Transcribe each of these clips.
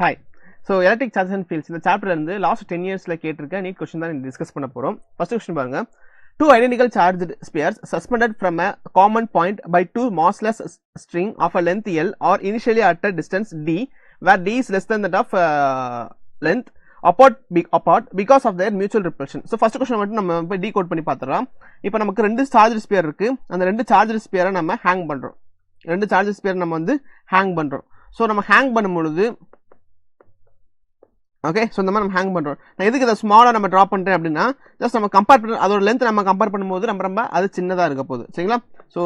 Hi. So electric charges and fields இந்த சாப்டர்ல இருந்து லாஸ்ட் 10 இயர்ஸ்ல கேட்டிருக்க நீட் क्वेश्चन தான் டிஸ்கஸ் பண்ண போறோம். ஃபர்ஸ்ட் क्वेश्चन பாருங்க. Two identical charged spheres suspended from a common point by two massless string of a length L are initially at a distance d where d is less than that of length apart because of their mutual repulsion. So first question மட்டும் நம்ம போய் decode பண்ணி பார்த்தறோம். இப்போ நமக்கு ரெண்டு charge sphere இருக்கு. அந்த ரெண்டு சார்ஜ் ஸ்பியரை நம்ம ஹேங் பண்றோம். ரெண்டு சார்ஜ் ஸ்பியர் நம்ம வந்து ஹேங் பண்றோம். சோ நம்ம ஹேங் பண்ணும்போது ஓகே சோ இந்த மாதிரி நம்ம ஹேங் பண்றோம். நான் எதுக்கு இத ஸ்மாலா நம்ம டிரா பண்றேன் அப்படினா ஜஸ்ட் நம்ம கம்பேர் பண்ண அதோட லெந்த் நம்ம கம்பேர் பண்ணும்போது ரொம்ப அது சின்னதா இருக்க போகுது. சரிங்களா? சோ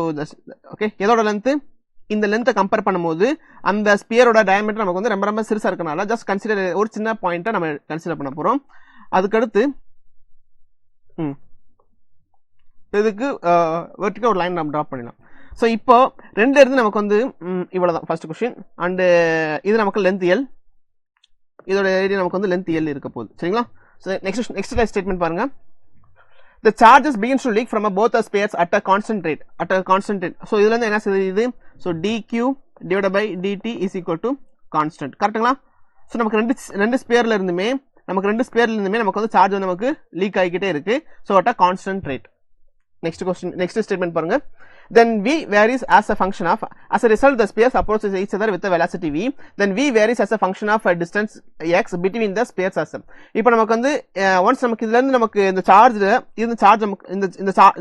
ஓகே எதோட லெந்த் இந்த லெந்தை கம்பேர் பண்ணும்போது அந்த ஸ்பியரோட டயாமீட்டர் நமக்கு வந்து ரொம்ப சிறுசா இருக்கனால ஜஸ்ட் கன்சிடர் ஒரு சின்ன பாயிண்ட்டை நம்ம கன்சிடர் பண்ண போறோம். அதுக்கு அடுத்து இதுக்கு வெர்டிகல் ஒரு லைன் நம்ம டிரா பண்ணிடலாம். சோ இப்போ ரெண்டு இருந்து நமக்கு வந்து இவ்வளவுதான் ஃபர்ஸ்ட் क्वेश्चन அண்ட் இது நமக்கு லெந்த் L, இதோட ஏரியா நமக்கு வந்து லெந்த் L இருக்க போகுது. சரிங்களா? சோ நெக்ஸ்ட் ஸ்டேட்மென்ட் பாருங்க. The charges begins to leak from both the spheres at a constant rate. So இதுல இருந்து என்ன செய்யுது? So dq divided by dt is equal to constant. கரெக்ட்டுங்களா? சோ நமக்கு ரெண்டு ஸ்பியர்ல இருந்துமே நமக்கு வந்து சார்ஜ் வந்து நமக்கு லீக் ஆகிக்கிட்டே இருக்கு. So at a constant rate. Next statement பாருங்க. Then v varies as a function of, as a result the spheres approaches each other with a velocity v. Then v varies as a function of a distance x between the spheres as well. இப்போ நமக்கு வந்து once நமக்கு இதுல இருந்து நமக்கு இந்த charge நமக்கு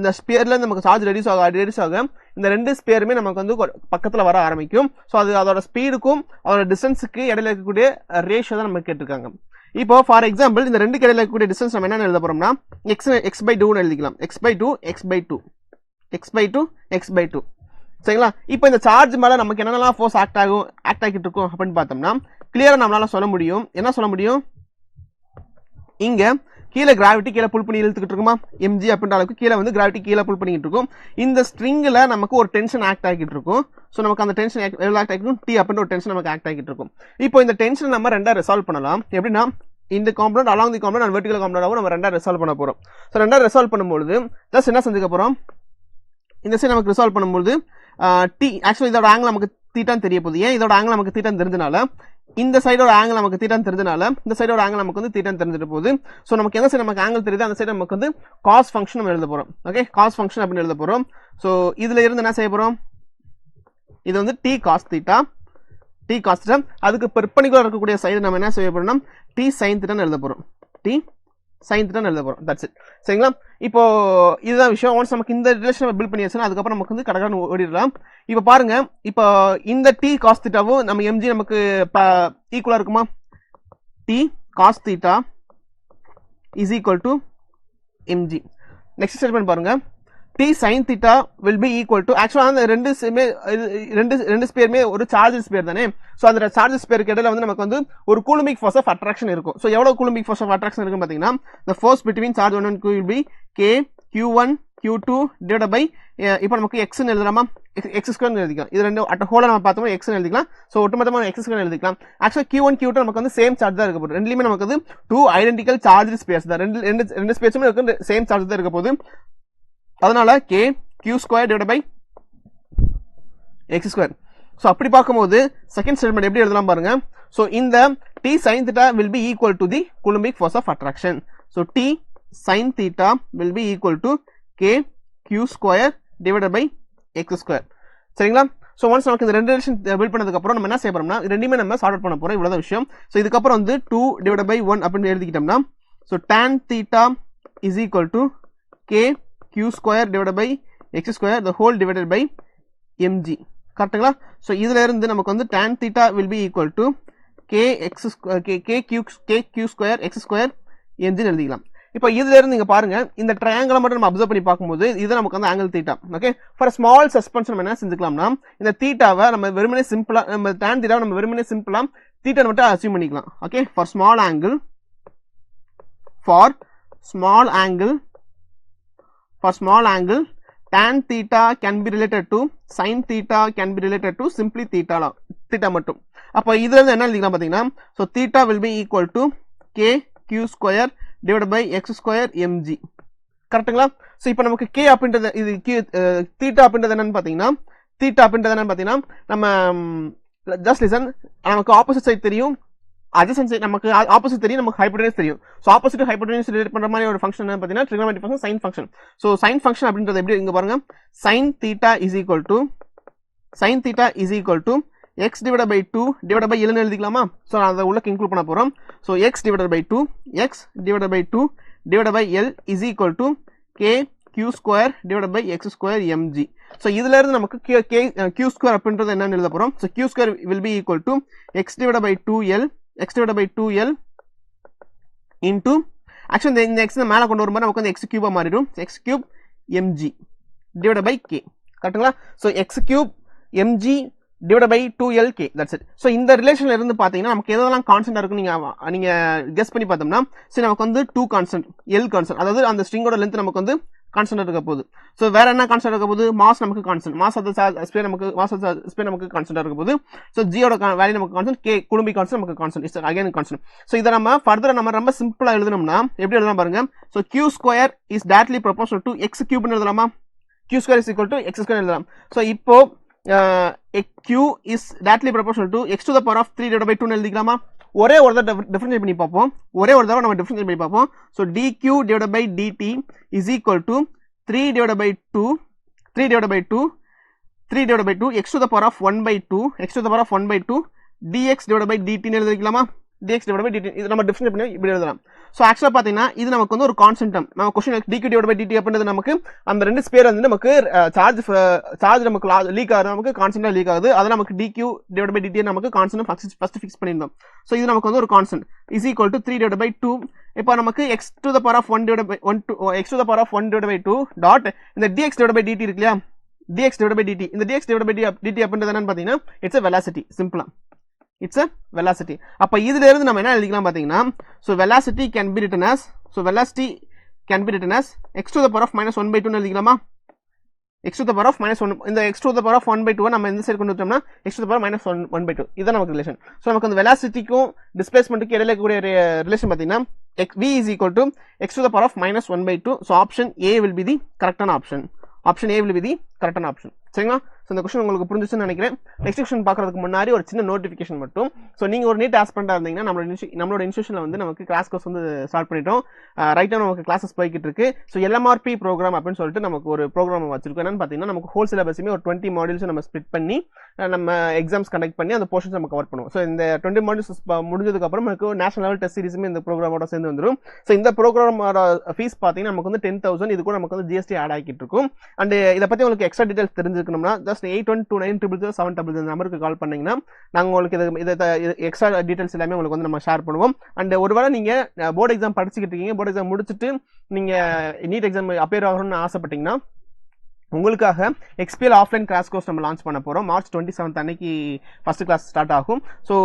இந்த ஸ்பியர்ல இருந்து நமக்கு சார்ஜ் ரெடியூஸ் ஆக இந்த ரெண்டு ஸ்பியருமே நமக்கு வந்து பக்கத்துல வர ஆரம்பிக்கும். சோ அது அதோட ஸ்பீடுக்கும் அதோட டிஸ்டன்ஸ்க்கு இடையில இருக்கக்கூடிய ரேஷியோ தான் நமக்கு கேட்டிருக்காங்க. இப்போ ஃபார் எக்ஸாம்பிள் இந்த ரெண்டு இடையில இருக்கக்கூடிய டிஸ்டன்ஸ் நம்ம என்ன எழுத போறோம்னா x/2 ன்னு எழுதிக்கலாம். x/2 சரிங்களா? இப்போ இந்த சார்ஜ் மேல நமக்கு என்னெல்லாம் ஃபோர்ஸ் ஆக்ட் ஆகிட்டு இருக்கும் அப்படின்னு பார்த்தோம்னா கிளியரா நம்மளால சொல்ல முடியும். என்ன சொல்ல முடியும்? இங்க கீழே கிராவிட்டி கீழே புல் பண்ணி இழுத்துக்கிட்டு இருக்குமா, mg அப்படின்ற அளவுக்கு கீழே வந்து கிராவிட்டி கீழே புல் பண்ணிட்டு இருக்கும். இந்த ஸ்ட்ரிங்ல நமக்கு ஒரு டென்ஷன் ஆக்ட் ஆகிட்டு இருக்கும். சோ நமக்கு அந்த டென்ஷன் எவ்வளவு ஆக்ட் ஆகிட்டு t அப்படின்ற ஒரு டென்ஷன் நமக்கு ஆக்ட் ஆகிட்டு இருக்கும். இப்போ இந்த டென்ஷன் நம்ம ரெண்டா ரிசால்வ் பண்ணலாம். எப்படின்னா இந்த component along the component and vertical component நம்ம ரெண்டா ரிசால்வ் பண்ண போறோம். சோ ரெண்டா ரிசால்வ் பண்ணும்போது ஜஸ்ட் என்ன செஞ்சுக்க போறோம்? இந்த சைடு நமக்கு ரிசால்வ் பண்ணும்போது t ஆக்சுவலி இதோட ஆங்கிள் நமக்கு தீட்டான்னு தெரிய போகுது. ஏன் இதோட ஆங்கிள் நமக்கு தீட்டான்னு தெரிஞ்சனால இந்த சைடோட ஆங்கிள் நமக்கு தீட்டான்னு தெரிஞ்சனால இந்த சைடோட ஆங்கிள் நமக்கு வந்து தீட்டான்னு தெரிஞ்சிட்டு போகுது. சோ நமக்கு எந்த சைடு நமக்கு ஆங்கிள் தெரியுது அந்த சைடு நமக்கு வந்து cos ஃபங்க்ஷன் நம்ம எழுத போறோம். ஓகே cos ஃபங்க்ஷன் அப்படின்னு எழுத போறோம். சோ இதுல இருந்து என்ன செய்ய போறோம்? இது வந்து t cos θ அதுக்கு பெர்பெண்டிகுலர் இருக்கக்கூடிய சைடு நம்ம என்ன செய்ய போறோம்னா t sin θ ன்னு எழுத போறோம். t sin θ ன்னு எழுத போறோம். That's it. சரிங்களா? இப்போ இதுதான் விஷயம். ஒன்ஸ் நமக்கு இந்த ரிலேஷனை பில்ட் பண்ணியாச்சுன்னா அதுக்கப்புறம் நமக்கு வந்து கடகடன்னு ஓடிடலாம். இப்போ பாருங்க, இப்போ இந்த t cos θவும் நம்ம mg நமக்கு ஈக்குவலா இருக்குமா? t cos θ is equal to mg. Next statement பாருங்க. t sin θ will be equal to, ஆக்சுவலா அந்த ரெண்டு ஸ்பியருமே ஒரு சார்ஜ் ஸ்பியர் தானே. சோ அந்த சார்ஜ் ஸ்பியருக்கு இடையில வந்து நமக்கு வந்து ஒரு கூலும்பிக் ஃபோர்ஸ் ஆஃப் அட்ராக்ஷன் இருக்கும். சோ எவ்வளவு கூலும்பிக் ஃபோர்ஸ் ஆஃப் அட்ராக்ஷன் இருக்குன்னு பாத்தீங்கன்னா the force between charge 1 and q will be k q1 q2 divided by இப்போ நமக்கு x ன்னு எழுதலாமா? x2 ன்னு எழுதிக்கலாம். இது ரெண்டு அட் ஹோல நம்ம பார்த்தோம்னா x ன்னு எழுதிக்கலாம். சோ ஒட்டுமொத்தமா x2 ன்னு எழுதிக்கலாம். ஆக்சுவலா q1 q2 நமக்கு வந்து சேம் சார்ஜ் தான் இருக்க போகுது. ரெண்டுலயுமே நமக்கு வந்து டூ ஐடென்டிக்கல் சார்ஜ் ஸ்பியர்ஸ் தான். ரெண்டு ஸ்பேஸுமே நமக்கு சேம் சார்ஜ் தான் இருக்க போகுது. அதனால k q2 divided by x2. So அப்படி பாக்கும்போது செகண்ட் ஸ்டேட்மென்ட் எப்படி எழுதலாம் பாருங்க. சோ இந்த t sin θ will be equal to the coulombic force of attraction. So t sin θ will be equal to k q2 divided by x2. சரிங்களா? So once நமக்கு இந்த ரெண்டு ரிலேஷன் பில்ட் பண்ணதுக்கு அப்புறம் நம்ம என்ன செய்ய போறோம்னா ரெண்டுமே நம்ம சார்ட் அவுட் பண்ண போறோம். இவ்வளவுதான் விஷயம். சோ இதுக்கு அப்புறம் வந்து 2 divided by 1 அப்படி எழுதிக்கிட்டோம்னா so tan θ is equal to k q2 divided by x2 the whole divided by mg. கரெக்ட்டுங்களா? சோ இதுல இருந்து நமக்கு வந்து tan θ will be equal to k q2 x2 mg ன்னு எழுதிக்கலாம். இப்போ இதுல இருந்து நீங்க பாருங்க இந்த ட்ரையாங்கிளை மட்டும் நம்ம அப்சர்வ் பண்ணி பார்க்கும்போது இது நமக்கு வந்து angle θ. Okay for small suspension நம்ம என்ன செஞ்சுக்கலாம்னா இந்த θவை நம்ம வெறுமனே சிம்பிளா நம்ம tan θவை நம்ம வெறுமனே சிம்பிளா θ மட்டும் அஸ்யூம் பண்ணிக்கலாம். Okay for small angle tan θ can be related to sin θ can be related to simply θ மட்டும். அப்ப இதுல இருந்து என்ன எழுதிக்கலாம் பாத்தீங்கன்னா so θ will be equal to k q2 divided by x2 mg. கரெக்ட்டுங்களா? சோ இப்போ நமக்கு k அப்படின்றது இது θ அப்படின்றது என்னன்னு பாத்தீங்கன்னா நம்ம ஜஸ்ட் லிசன், நமக்கு ஆப்போசிட் சைடு தெரியும் adjacent side நமக்கு ஆப்போசிட் தெரியும், நமக்கு ஹைபோடெனஸ் தெரியும். ஸோ ஆப்போசிட் ஹைபோடெனஸ் ரிலேட் பண்ற மாதிரி ஒரு ஃபங்க்ஷன் பார்த்தீங்கன்னா trigonometric function sine function. So sine function அப்படின்றது எப்படி இங்க பாருங்க, sin theta is equal to x divided by 2 divided by L ன்னு எழுதிக்கலாமா? ஸோ அதை உள்ள இன்க்ளூட் பண்ண போறோம். So x divided by 2 divided by L is equal to k q square divided by x square mg. So இதுல இருந்து நமக்கு q square அப்படின்றது என்னன்னு எழுத போறோம். So q square will be equal to x divided by 2l into actually இந்த x மேல கொண்டு வரும்போது நமக்கு வந்து x cube மாறிடும், x cube mg divided by k. கரெக்ட்டுங்களா? So x cube mg divided by 2lk, that's it. So இந்த ரிலேஷன்ல இருந்து பாத்தீங்கன்னா நமக்கு எதெல்லாம் கான்ஸ்டன்ட் இருக்கு நீங்க கெஸ் பண்ணி பார்த்தோம்னா, சரி நமக்கு வந்து 2 கான்ஸ்டன்ட் l கான்ஸ்டன்ட், அதாவது அந்த ஸ்ட்ரிங்கோட லென்த் நமக்கு வந்து கான்ஸ்டன்ட் இருக்க போகுது. ஸோ வேற என்ன கான்ஸ்டன்ட் இருக்க போகுது? மாஸ் நமக்கு constant, mass of the sphere நமக்கு கான்ஸ்டன்ட் இருக்க போகுது. ஸோ ஜியோட வேல்யூ நமக்கு கான்ஸ்டன்ட், கே குளும்பி கான்ஸ்டன்ட் நமக்கு constant, it's again constant. So இதை நம்ம ஃபர்தர் நம்ம ரொம்ப சிம்பிளா எழுதணும்னா எப்படி எழுதலாம் பாருங்க. So q square is directly proportional to x கியூப்னு எழுதலாமா? q square is equal to x square எழுதலாம். ஸோ இப்போ q is directly proportional to x to the power of 3 divided by 2 எழுதிக்கலாமா? ஒரே ஒரு தடவை டிஃபரன்ஷியேட் பண்ணி பார்ப்போம். So dq divided by dt is equal to 3 divided by 2 x to the power of 1 by 2 dx divided by dt ன்னு எழுதிக்கலாமா? dx divided by dt இது நம்ம differentiate பண்ணி இப்படி எழுதலாம். சோ ஆக்சுவலா பாத்தீங்கன்னா இது நமக்கு வந்து ஒரு கான்ஸ்டன்ட் டேர்ம். நம்ம question dq divided by dt அப்படின்றது நமக்கு அந்த ரெண்டு ஸ்பியர் வந்து நமக்கு சார்ஜ் நமக்கு லீக் ஆகுது, நமக்கு கான்ஸ்டன்ட்டா லீக் ஆகுது. அத நமக்கு dq divided by dt நமக்கு கான்ஸ்டன்ட் ஃபர்ஸ்ட் ஃபிக்ஸ் பண்ணிருந்தோம். சோ இது நமக்கு வந்து ஒரு constant is equal to 3 divided by 2. இப்போ நமக்கு x to the power of 1 divided by 2 dot இந்த dx divided by dt இருக்கு இல்லையா? dx divided by dt, இந்த dx divided by dt அப்படின்றது என்னன்னு பாத்தீங்கன்னா இட்ஸ் a velocity, சிம்பிளா it's a velocity. அப்ப இதுல இருந்து நம்ம என்ன எழுதிக்கலாம் பாத்தீங்கன்னா, so velocity can be written as x to the power of minus 1 by 2 ன்னு எழுதிக்கலாமா? x to the power of minus 1, இந்த x to the power of 1 by 2 நம்ம இந்த சைடு கொண்டு வந்தோம்னா x to the power minus 1 by 2 இதான் நமக்கு relation. So நமக்கு அந்த velocityக்கும் டிஸ்பிளேஸ்மென்ட்க்கு இடையில இருக்கக்கூடிய ரிலேஷன் பாத்தீங்கன்னா v is equal to x to the power of minus 1 by 2. so option A will be the correct option. சரிங்களா? சோ இந்த क्वेश्चन உங்களுக்கு புரிஞ்சிச்சுன்னு நினைக்கிறேன். நெக்ஸ்ட் क्वेश्चन பார்க்கிறதுக்கு முன்னாடி ஒரு சின்ன நோட்டிஃபிகேஷன் மட்டும். சோ நீங்க ஒரு நீட் ஆஸ்பிரண்டா இருந்தீங்கன்னா நம்மளோட இன்ஸ்டிடியூஷன்ல வந்து நமக்கு கிளாஸ் கோர்ஸ் வந்து ஸ்டார்ட் பண்ணிட்டோம். ரைட் நவ நமக்கு கிளாसेस போயிட்டு இருக்கு. சோ LMRP ப்ரோகிராம் அப்படினு சொல்லிட்டு நமக்கு ஒரு ப்ரோகிராம் வச்சிருக்கோம். என்னன்னு பாத்தீங்கன்னா நமக்கு ஹோல் சிலபஸுமே ஒரு 20 மாடியூல்ஸ் நம்ம ஸ்ப்ளிட் பண்ணி நம்ம எக்ஸாம்ஸ் கண்டக்ட் பண்ணி அந்த போர்ஷன்ஸ் நம்ம கவர் பண்ணுவோம். சோ இந்த 20 மாடியூல்ஸ் முடிஞ்சதுக்கு அப்புறம் நமக்கு நேஷனல் லெவல் டெஸ்ட் சீரிஸுமே இந்த ப்ரோகிராமோட சேர்ந்து வந்துரும். சோ இந்த ப்ரோகிராமோட ஃபீஸ் பாத்தீங்கன்னா நமக்கு வந்து 10,000. இது கூட நமக்கு வந்து GST ஆட் ஆகிட்டு இருக்கும். அண்ட் இத பத்தி உங்களுக்கு எக்ஸ்ட்ரா டீடைல்ஸ் தெரிஞ்சுக்கணும்னா just 8129000700 நம்பருக்கு கால் பண்ணீங்கன்னா நாங்க உங்களுக்கு இத எக்ஸ்ட்ரா டீடைல்ஸ் எல்லாமே உங்களுக்கு வந்து நம்ம ஷேர் பண்ணுவோம். அண்ட் ஒருவேளை நீங்க போர்டு எக்ஸாம் படிச்சிட்டு இருக்கீங்க, போர்டு எக்ஸாம் முடிச்சிட்டு நீங்க நீட் எக்ஸாம் அப்பியர் ஆகணும்னு ஆசைப்பட்டீங்கன்னா உங்களுக்காக XPL ஆஃப்லைன் கிளாஸ் கோர்ஸ் நம்ம லான்ச் பண்ண போறோம். மார்ச் 27 அன்னைக்கு ஃபர்ஸ்ட் கிளாஸ் ஸ்டார்ட் ஆகும். சோ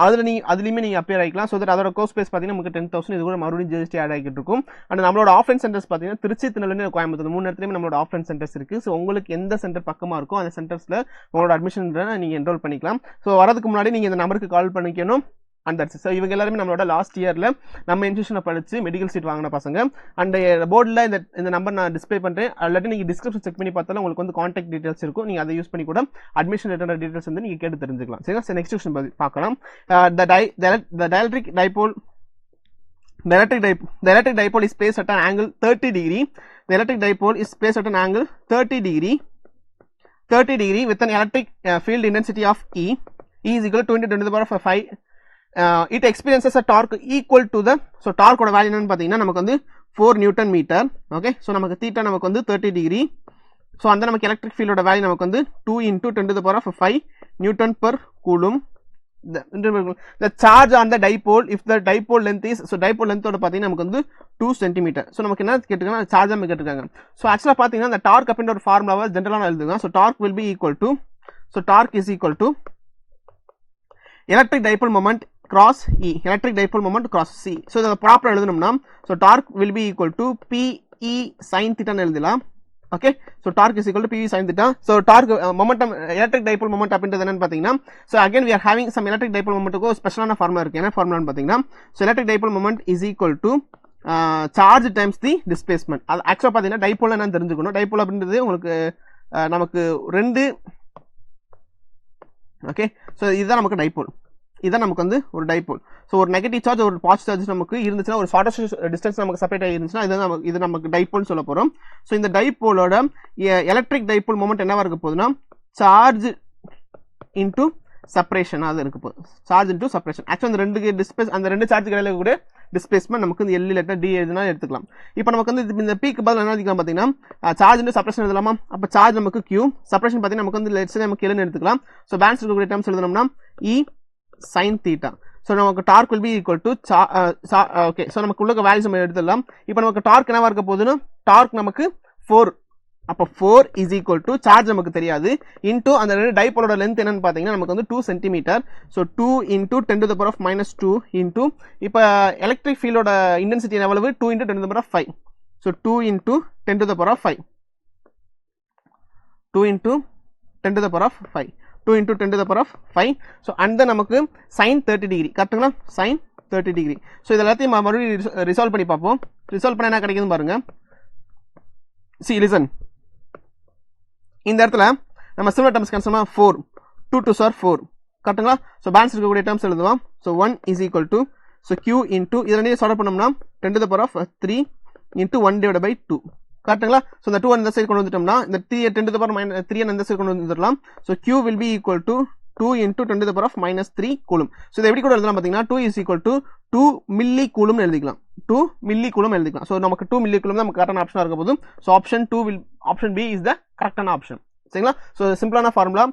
அதுலயுமே நீங்க அப்பியர் ஆயிக்கலாம். சோ தட் அதோட கோர்ஸ் பேஸ் பாத்தீங்கன்னா நமக்கு 10,000. இது கூட மறுபடியும் GST ஆட் ஆகிட்டு இருக்கும். அண்ட் நம்மளோட ஆஃப்லைன் சென்டர்ஸ் பாத்தீங்கன்னா திருச்சி, திருநெல்வேலி, கோயம்புத்தூர் 3 இடத்துலயுமே நம்மளோட ஆஃப்லைன் சென்டர்ஸ் இருக்கு. சோ உங்களுக்கு எந்த சென்டர் பக்கமா இருக்கோ அந்த சென்டர்ஸ்ல உங்களோட அட்மிஷன் நீங்க என்ரோல் பண்ணிக்கலாம். சோ வரதுக்கு முன்னாடி நீங்க இந்த நம்பருக்கு கால் பண்ணிக்கணும். And that's it. இவங்க எல்லாரும் நம்மளோட லாஸ்ட் இயர்ல நம்ம இன்ஸ்டிடியூஷன்ல படிச்சு மெடிக்கல் சீட் வாங்கின பசங்க. அண்ட் போர்டுல இந்த நம்பர் நான் டிஸ்ப்ளே பண்றேன். அல்லாட்டி நீங்க டிஸ்கிரிப்ஷன் செக் பண்ணி பார்த்தாலும் உங்களுக்கு வந்து கான்டாக்ட் டீடைல்ஸ் இருக்கும். நீங்க அதை யூஸ் பண்ணி கூட அட்மிஷன் ரிலேட்டட் டீடைல்ஸ் வந்து நீங்க கேட்டு தெரிஞ்சுக்கலாம். சரிங்களா? சரி, நெக்ஸ்ட் क्वेश्चन பார்க்கலாம். the electric dipole is placed at an angle 30 degree. The electric dipole is placed at an angle 30 degree with an electric field intensity of E is equal to 20 to the power of 5. It experiences a torque equal to the, so torque ஓட value என்னன்னு பாத்தீங்கன்னா நமக்கு வந்து 4 Newton metre. Okay, so நமக்கு theta நமக்கு வந்து 30 degree. So அந்த நமக்கு எலக்ட்ரிக் ஃபீல்டோட வேல்யூ நமக்கு வந்து 2 into 10 to the power of 5 Newton per coulomb. The charge on the dipole, if the dipole length is, so dipole length ஓட பாத்தீங்கன்னா நமக்கு வந்து 2 cm. சோ நமக்கு என்ன கேட்டிருக்காங்க, சார்ஜ் நம்ம கேட்டிருக்காங்க. சோ ஆக்சுவலா பாத்தீங்கன்னா அந்த டார்க் அப்படின்ற ஒரு ஃபார்முலாவை ஜெனரலா எழுதுங்க. So torque will be equal to, so torque is equal to electric dipole moment cross E, electric dipole moment cross C. So இத ப்ராப்பரா எழுதணும்னா so torque will be equal to PE sin theta ன்னு எழுதலாம். Okay, so torque is equal to PE sin theta. So torque momentum, electric dipole moment அப்படின்றது என்னன்னு பாத்தீங்கன்னா, so again we are having some electric dipole moment க்கு ஸ்பெஷலான formula இருக்கு. என்ன ஃபார்முலான்னு பாத்தீங்கன்னா, so electric dipole moment is equal to charge times the displacement. அது ஆக்சுவலா பாத்தீங்கன்னா டைபோல் என்னன்னு தெரிஞ்சுக்கணும். டைபோல் அப்படின்றது உங்களுக்கு நமக்கு ரெண்டு, ஓகே, சோ இதுதான் நமக்கு டைபோல். இதான் நமக்கு வந்து ஒரு டைபோல். ஸோ ஒரு நெகட்டிவ் சார்ஜ் ஒரு பாசிட்டிவ் சார்ஜ் நமக்கு இருந்துச்சுன்னா ஒரு ஷார்ட்டஸ்ட் டிஸ்டன்ஸ் நமக்கு செப்பரேட் ஆகி இருந்துச்சுன்னா இது நமக்கு டைபோல் சொல்ல போறோம். ஸோ இந்த டைபோலோட எலக்ட்ரிக் டைபோல் மொமெண்ட் என்னவா இருக்க போகுதுன்னா சார்ஜ் இன்டூ செப்பரேஷன் அது இருக்கு போகுது. Charge into separation. ஆக்சுவலி அந்த ரெண்டு சார்ஜ் இடையில கூட டிஸ்பிளேஸ்மெண்ட் நமக்கு வந்து எல் இல்லாட்டா டி எழுதுனா எடுத்துக்கலாம். இப்போ நமக்கு வந்து இந்த பீக்கு பதில் என்ன எழுதிக்கலாம் பார்த்தீங்கன்னா சார்ஜ் இன்டூ செப்பரேஷன் எழுதலாமா? அப்போ சார்ஜ் நமக்கு கியூ, செப்பரேஷன் பார்த்தீங்கன்னா நமக்கு வந்து லெட்ஸ் நமக்கு எல்னு எடுத்துக்கலாம். ஸோ பேலன்ஸ் இருக்கக்கூடிய டேர்ம்ஸ் எழுதணும்னா இ sin theta. ஸோ நமக்கு torque will be equal to okay. So நமக்கு உள்ள வேல்யூஸ் நம்ம எடுத்துடலாம். இப்போ நமக்கு டார்க் என்னவா இருக்க போகுதுன்னா டார்க் நமக்கு 4. அப்போ 4 இஸ் ஈக்குவல் டு சார்ஜ் நமக்கு தெரியாது இன்டூ அந்த ரெண்டு டைபோலோட லென்த் என்னன்னு பார்த்தீங்கன்னா நமக்கு வந்து 2 centimetre. So 2 into 10 to the power of -2 into இப்போ எலக்ட்ரிக் ஃபீல்டோட இன்டென்சிட்டி எவ்வளவு 2 into 10 to the power of 5. So 2 into 10 to the power of 5. 2 into 10 to the power of 5. 2 into 10 to the power of 5. So and then நமக்கு sin 30 degree கரெக்ட்டுங்களா? sin 30 degree. So இது எல்லாத்தையும் மறுபடியும் resolve பண்ணி பார்ப்போம். Resolve பண்ண என்ன கிடைக்குதுன்னு பாருங்க. see listen. இந்த இடத்துல நம்ம சிமிலர் டர்ம்ஸ் கேன்சல் பண்ணா 4 2 2s are 4 கரெக்ட்டுங்களா? ஸோ பேலன்ஸ் இருக்கக்கூடிய டர்ம்ஸ் எழுதுவோம். So 1 is equal to so q into இதை ரெண்டையும் சால்வ் பண்ணோம்னா 10 to the power of 3 into 1 divided by 2 கரெக்ட்டுங்களா? ஸோ இந்த 2 இந்த சைடு கொண்டு வந்துட்டோம்னா இந்த 10 to the power -3 இந்த சைடு கொண்டு வந்துடலாம். So q will be equal to 2 into 10 to the power of -3 coulomb. So இதை எப்படி கூட எழுதலாம் பார்த்தீங்கன்னா 2 இஸ் ஈக்குவல் டு 2 மில்லி கூலும்னு எழுதிக்கலாம். 2 மில்லி கூலும் எழுதிக்கலாம். ஸோ நமக்கு 2 மில்லி கூலும் தான் நமக்கு கரெக்டான ஆப்ஷனாக இருக்க போதும். So option B is the கரெக்டான ஆப்ஷன். சரிங்களா? ஸோ சிம்பிளான ஃபார்முலா,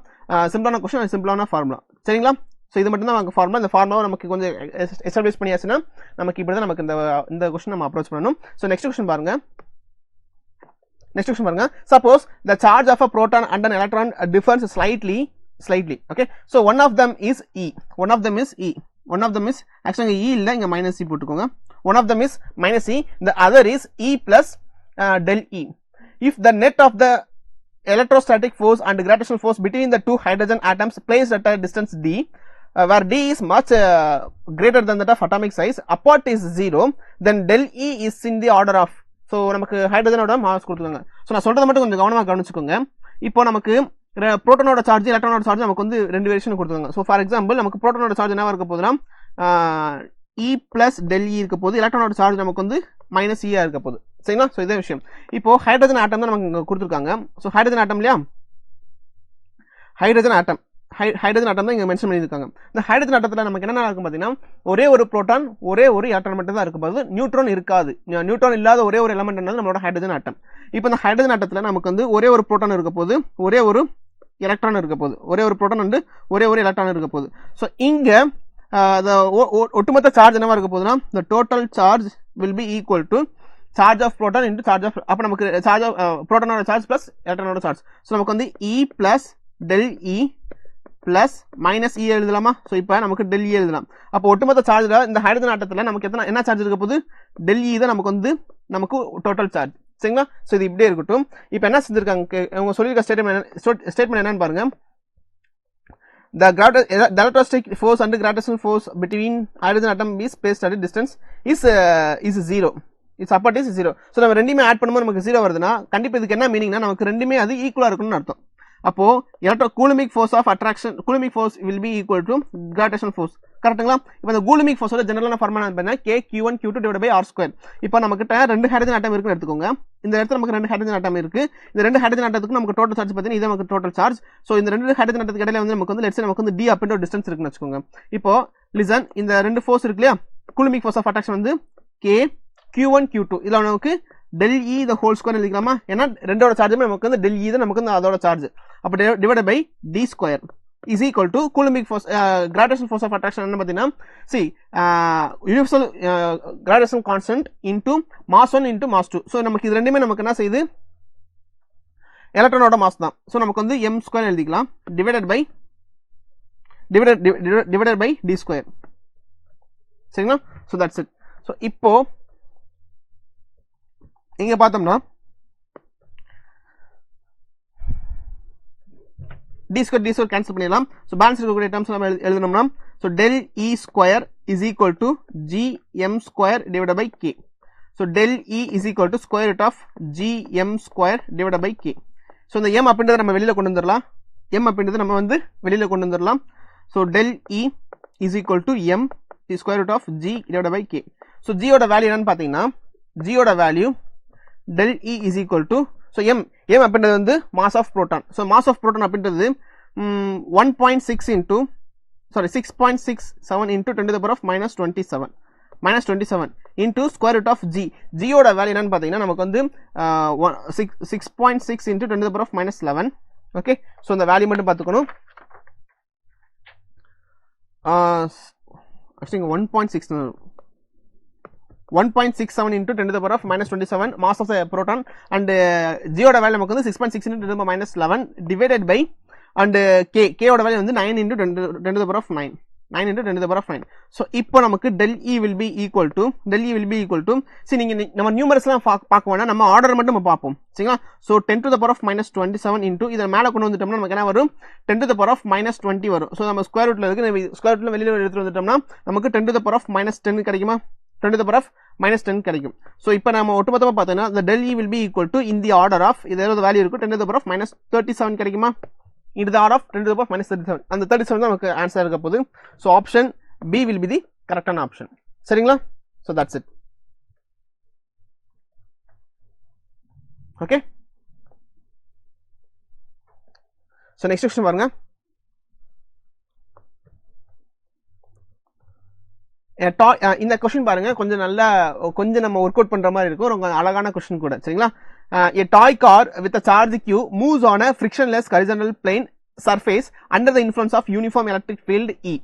சிம்பிளான கொஸ்டின், சிம்பிளான ஃபார்முலா. சரிங்களா? ஸோ இது மட்டும் தான் நமக்கு ஃபார்முலா. இந்த ஃபார்முலா நமக்கு கொஞ்சம் எஸ்டாப்ளிஷ் பண்ணியாச்சுன்னா நமக்கு இப்படி தான் நமக்கு இந்த கொஸ்டின் நம்ம அப்ரோச் பண்ணணும். ஸோ நெக்ஸ்ட் கொஸ்டின் பாருங்க. Suppose the charge of a proton and an electron differs slightly. Okay. So one of them is E. Actually E இல்ல இங்க -E போட்டுக்கோங்க. One of them is -E. The other is E plus del E. If the net of the electrostatic force and gravitational force between the two hydrogen atoms placed at a distance d, where d is much greater than that of atomic size, apart is 0, then del E is in the order of. So நமக்கு ஹைட்ரஜனோட mass கொடுத்துருக்காங்க. So நான் சொல்றதை மட்டும் கொஞ்சம் கவனமாக கவனிச்சுக்கோங்க. இப்போ நமக்கு புரோட்டானோட சார்ஜ் எலக்ட்ரானோட சார்ஜ் நமக்கு வந்து 2 வேரியேஷன் கொடுத்துருக்காங்க. ஸோ ஃபார் எக்ஸாம்பிள் நமக்கு புரோட்டானோட சார்ஜ் என்னவா இருக்க போதுன்னா E பிளஸ் del E இருக்க போது, எலக்ட்ரானோட சார்ஜ் நமக்கு வந்து -E இருக்க போகுது. சரிங்களா? ஸோ இதே விஷயம். இப்போ ஹைட்ரஜன் ஆட்டம் தான் நமக்கு கொடுத்துருக்காங்க. ஸோ ஹைட்ரஜன் ஆட்டம் இல்லையா? ஹைட்ரஜன் ஆட்டம் தான் இங்க மென்ஷன் பண்ணியிருக்காங்க. இந்த ஹைட்ரஜன் ஆட்டத்தில் நமக்கு என்ன இருக்கும் பார்த்தீங்கன்னா ஒரே ஒரு புரோட்டான் ஒரே ஒரு எலக்ட்ரான் மட்டும் தான் இருக்கும் போது நியூட்ரான் இருக்காது. நியூட்ரான் இல்லாத ஒரே ஒரு எலமெண்ட் நம்மளோட ஹைட்ரஜன் ஆட்டம். இப்போ இந்த ஹைட்ரஜன் ஆட்டத்தில் நமக்கு வந்து ஒரே ஒரு புரோட்டான் இருக்க போது, ஒரே ஒரு எலக்ட்ரான் இருக்க போது, ஒரே ஒரு புரோட்டான் வந்து ஒரே ஒரு எலக்ட்ரான் இருக்க போது. ஸோ இங்க ஒட்டுமொத்த சார்ஜ் என்னவா இருக்க போதுன்னா the total charge will be equal to charge of proton into charge of, அப்போ நமக்கு சார்ஜ் ஆஃப் புரோட்டானோட சார்ஜ் பிளஸ் எலக்ட்ரானோட சார்ஜ். ஸோ நமக்கு வந்து E plus del E plus -E எழுதலாமா? ஸோ இப்போ நமக்கு del E எழுதலாம். அப்போ ஒட்டுமொத்த சார்ஜ்ல இந்த ஹைட்ரஜன் ஆட்டத்தில் நமக்கு என்ன சார்ஜ் இருக்க போது? del E தான் நமக்கு வந்து நமக்கு டோட்டல் சார்ஜ். சரிங்களா? ஸோ இது இப்படியே இருக்கட்டும். இப்போ என்ன செஞ்சிருக்காங்க அவங்க சொல்லியிருக்க ஸ்டேட்மெண்ட் என்னன்னு பாருங்க. The electrostatic force and gravitational force between hydrogen atom is placed at a distance is 0. Its apart is 0. So நம்ம ரெண்டுமே ஆட் பண்ணும்போது நமக்கு 0 வருதுன்னா கண்டிப்பாக இதுக்கு என்ன மீனிங்னா நமக்கு ரெண்டுமே அது ஈக்குவலா இருக்கணும்னு அர்த்தம். அப்போ coulombic force of attraction, coulombic force will be equal to gravitational force. கரெக்ட்டுங்களா? இப்போ இந்த கூலுமிக் ஃபோர்ஸோட ஜெனரலான ஃபார்முலா என்ன? K(Q1 Q2) divided by R². இப்போ நமக்கிட்ட 2 ஹைட்ரஜன் ஆட்டம் இருக்குன்னு எடுத்துக்கோங்க. இந்த இடத்துல நமக்கு 2 ஹைட்ரஜன் ஆட்டம் இருக்கு. இந்த 2 ஹைட்ரஜன் ஆட்டத்துக்கு நமக்கு டோட்டல் சார்ஜ் பார்த்தீங்கன்னா இது நமக்கு டோட்டல் சார்ஜ். ஸோ இந்த 2 ஹைட்ரஜன் ஆட்டத்துக்கு இடையில வந்து நமக்கு வந்து லெட்ஸ் நமக்கு வந்து d அப்படின்ற டிஸ்டன்ஸ் இருக்குன்னு வச்சுக்கோங்க. இப்போ லிசன், இந்த 2 ஃபோர்ஸ் இருக்கு இல்லையா? கூலுமிக் ஃபோர்ஸ் ஆஃப் அட்ராக்ஷன் வந்து K(Q1 Q2) இதுல நமக்கு del E the whole square எழுதிக்கலாமா? ஏன்னா ரெண்டோட சார்ஜுமே நமக்கு வந்து del E தான் நமக்கு வந்து அதோட சார்ஜ். அப்போ divided by d square is equal to coulombic force gravitational force of attraction என்ன பார்த்தீங்கன்னா universal gravitational constant into mass 1 into mass 2. So நமக்கு இது ரெண்டுமே நமக்கு என்ன செய்யுது? எலக்ட்ரானோட மாஸ் தான். ஸோ நமக்கு வந்து m ஸ்கொயர் எழுதிக்கலாம் டிவைடட் பை d ஸ்கொயர். சரிங்களா? So that's it. ஸோ இப்போ இங்க பார்த்தோம்னா d ஸ்கொயர் கேன்சல் பண்ணிடலாம். ஸோ பேலன்ஸ் இருக்கக்கூடிய டேர்ம்ஸ் நம்ம எழுதணும்னா so del E square is equal to gm square divided by k. So del E is equal to square root of gm square divided by k. So இந்த m அப்படின்றத நம்ம வெளியில கொண்டு வந்துடலாம். So del E is equal to m is square root of g divided by k. So g ஓட value என்னன்னு பாத்தீங்கன்னா g ஓட value del E is equal to, so m அப்படின்றது வந்து mass of proton. So mass of proton அப்படின்றது 1.6 into, sorry 6.67 into 10 to the power of minus 27 into square root of g. g ஓட value என்னன்னு பாத்தீங்கன்னா நமக்கு வந்து 6.6 into 10 to the power of minus 11. Okay, so இந்த value மட்டும் பாத்துக்கணும். I think 1.67 into 10 to the power of minus 27 mass of the proton, and g oda value நமக்கு வந்து 6.6 into 10 to the power minus 11 divided by, and k oda value வந்து 9 into 10 to the power of 9 into 10 to the power of 9. So இப்போ நமக்கு del E will be equal to see நீங்க நம்ம நியூமரஸ்லாம் பார்க்க வேண்டாம், நம்ம ஆர்டர் மட்டும் நம்ம பார்ப்போம் சரிங்களா. so 10 to the power of minus 27 into இத மேல கொண்டு வந்துட்டோம்னா நமக்கு என்ன வரும் 10 to the power of minus 20 வரும். so நம்ம ஸ்கொயர் ரூட்ல இருக்கு, ஸ்கொயர் ரூட்ல வெளியில எடுத்து வந்துட்டோம்னா நமக்கு 10 to the power of minus 10 கிடைக்குமா, 10 to the power of minus 10 கிடைக்கும். so இப்போ நம்ம ஒட்டுமொத்தமா பார்த்தோம்னா the del E will be equal to in the order of, இது ஏதாவது வேல்யூ இருக்கு 10 to the power of minus 37 கிடைக்குமா, into the order of 10 to the power of minus 37. அந்த 37 தான் நமக்கு ஆன்சர் இருக்க போகுது. so option B will be the correct option. சரிங்களா. so that's it. okay, so next question பாருங்க. இந்த क्वेश्चन பாருங்க, கொஞ்சம் நல்லா கொஞ்சம் நம்ம வொர்க் அவுட் பண்ற மாதிரி இருக்கும், ரொம்ப அழகான क्वेश्चन கூட சரிங்களா. a toy car with a charge q moves on a frictionless horizontal plane surface under the influence of uniform electric field E.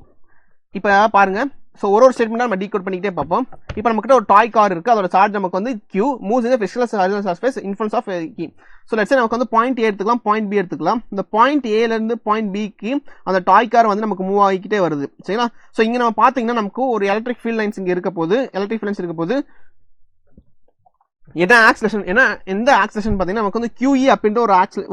இப்போ பாருங்க, சோ ஒரு ஸ்டேட்மென்ட்டா நம்ம டீகோட் பண்ணிட்டே பாப்போம். இப்போ நமக்கிட்ட ஒரு டாய் கார் இருக்கு, அதோட சார்ஜ் நமக்கு வந்து q moves in a frictionless horizontal surface influence of E. so let's say நமக்கு வந்து பாயிண்ட் A எடுத்துக்கலாம், பாயிண்ட் B எடுத்துக்கலாம். இந்த பாயிண்ட் A ல இருந்து பாயிண்ட் B க்கு அந்த டாய் கார் வந்து நமக்கு மூவ் ஆகிக்கிட்டே வருது சரிங்களா. சோ இங்க நம்ம பாத்தீங்கன்னா நமக்கு ஒரு எலக்ட்ரிக் ஃபீல்ட் லைன்ஸ் இங்க இருக்க போகுது, எலக்ட்ரிக் ஃபீல்ட் லைன்ஸ் இருக்க போகுது. என்ன ஆக்சிலரேஷன், என்ன எந்த ஆக்சிலரேஷன் பாத்தீங்கன்னா நமக்கு வந்து QE அப்படின்ற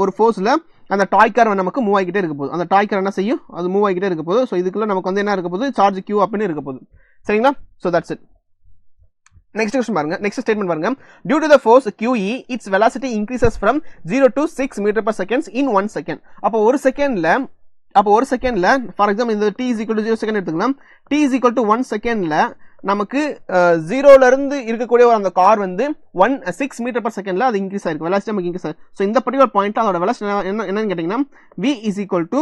ஒரு ஃபோர்ஸ்ல அந்த டாய் கார் நமக்கு மூவ் ஆகிட்டே இருக்க போகுது. அந்த டாய் கார் என்ன செய்யும், அது மூவ் ஆகிட்டே இருக்க போகுது. சோ இதுக்குள்ள நமக்கு வந்து என்ன இருக்க போகுது, சார்ஜ் Q அப்படின்னு இருக்க போகுது சரிங்களா. So that's it. Next question பாருங்க, நெக்ஸ்ட் ஸ்டேட்மென்ட் பாருங்க. due to the force QE its velocity increases from 0 to 6 meter per second in 1 second. அப்போ ஒரு செகண்ட்ல ஃபார் எக்ஸாம்பிள் இந்த t is equal to 0 second எடுத்துக்கலாம். t is equal to 1 செகண்ட்ல நமக்கு 0 ல இருந்து இருக்கக்கூடிய அந்த கார் வந்து 6 மீட்டர் per செகண்ட்ல அது இன்க்ரீஸ் ஆயிருக்கு, வெலாசிட்டி நமக்கு இன்க்ரீஸ் ஆயிருக்கு. சோ இந்த பர்టిక్యులர் பாயிண்ட்ல அதோட வெலாசிட்டி என்னன்னு கேட்டிங்கன்னா v is equal to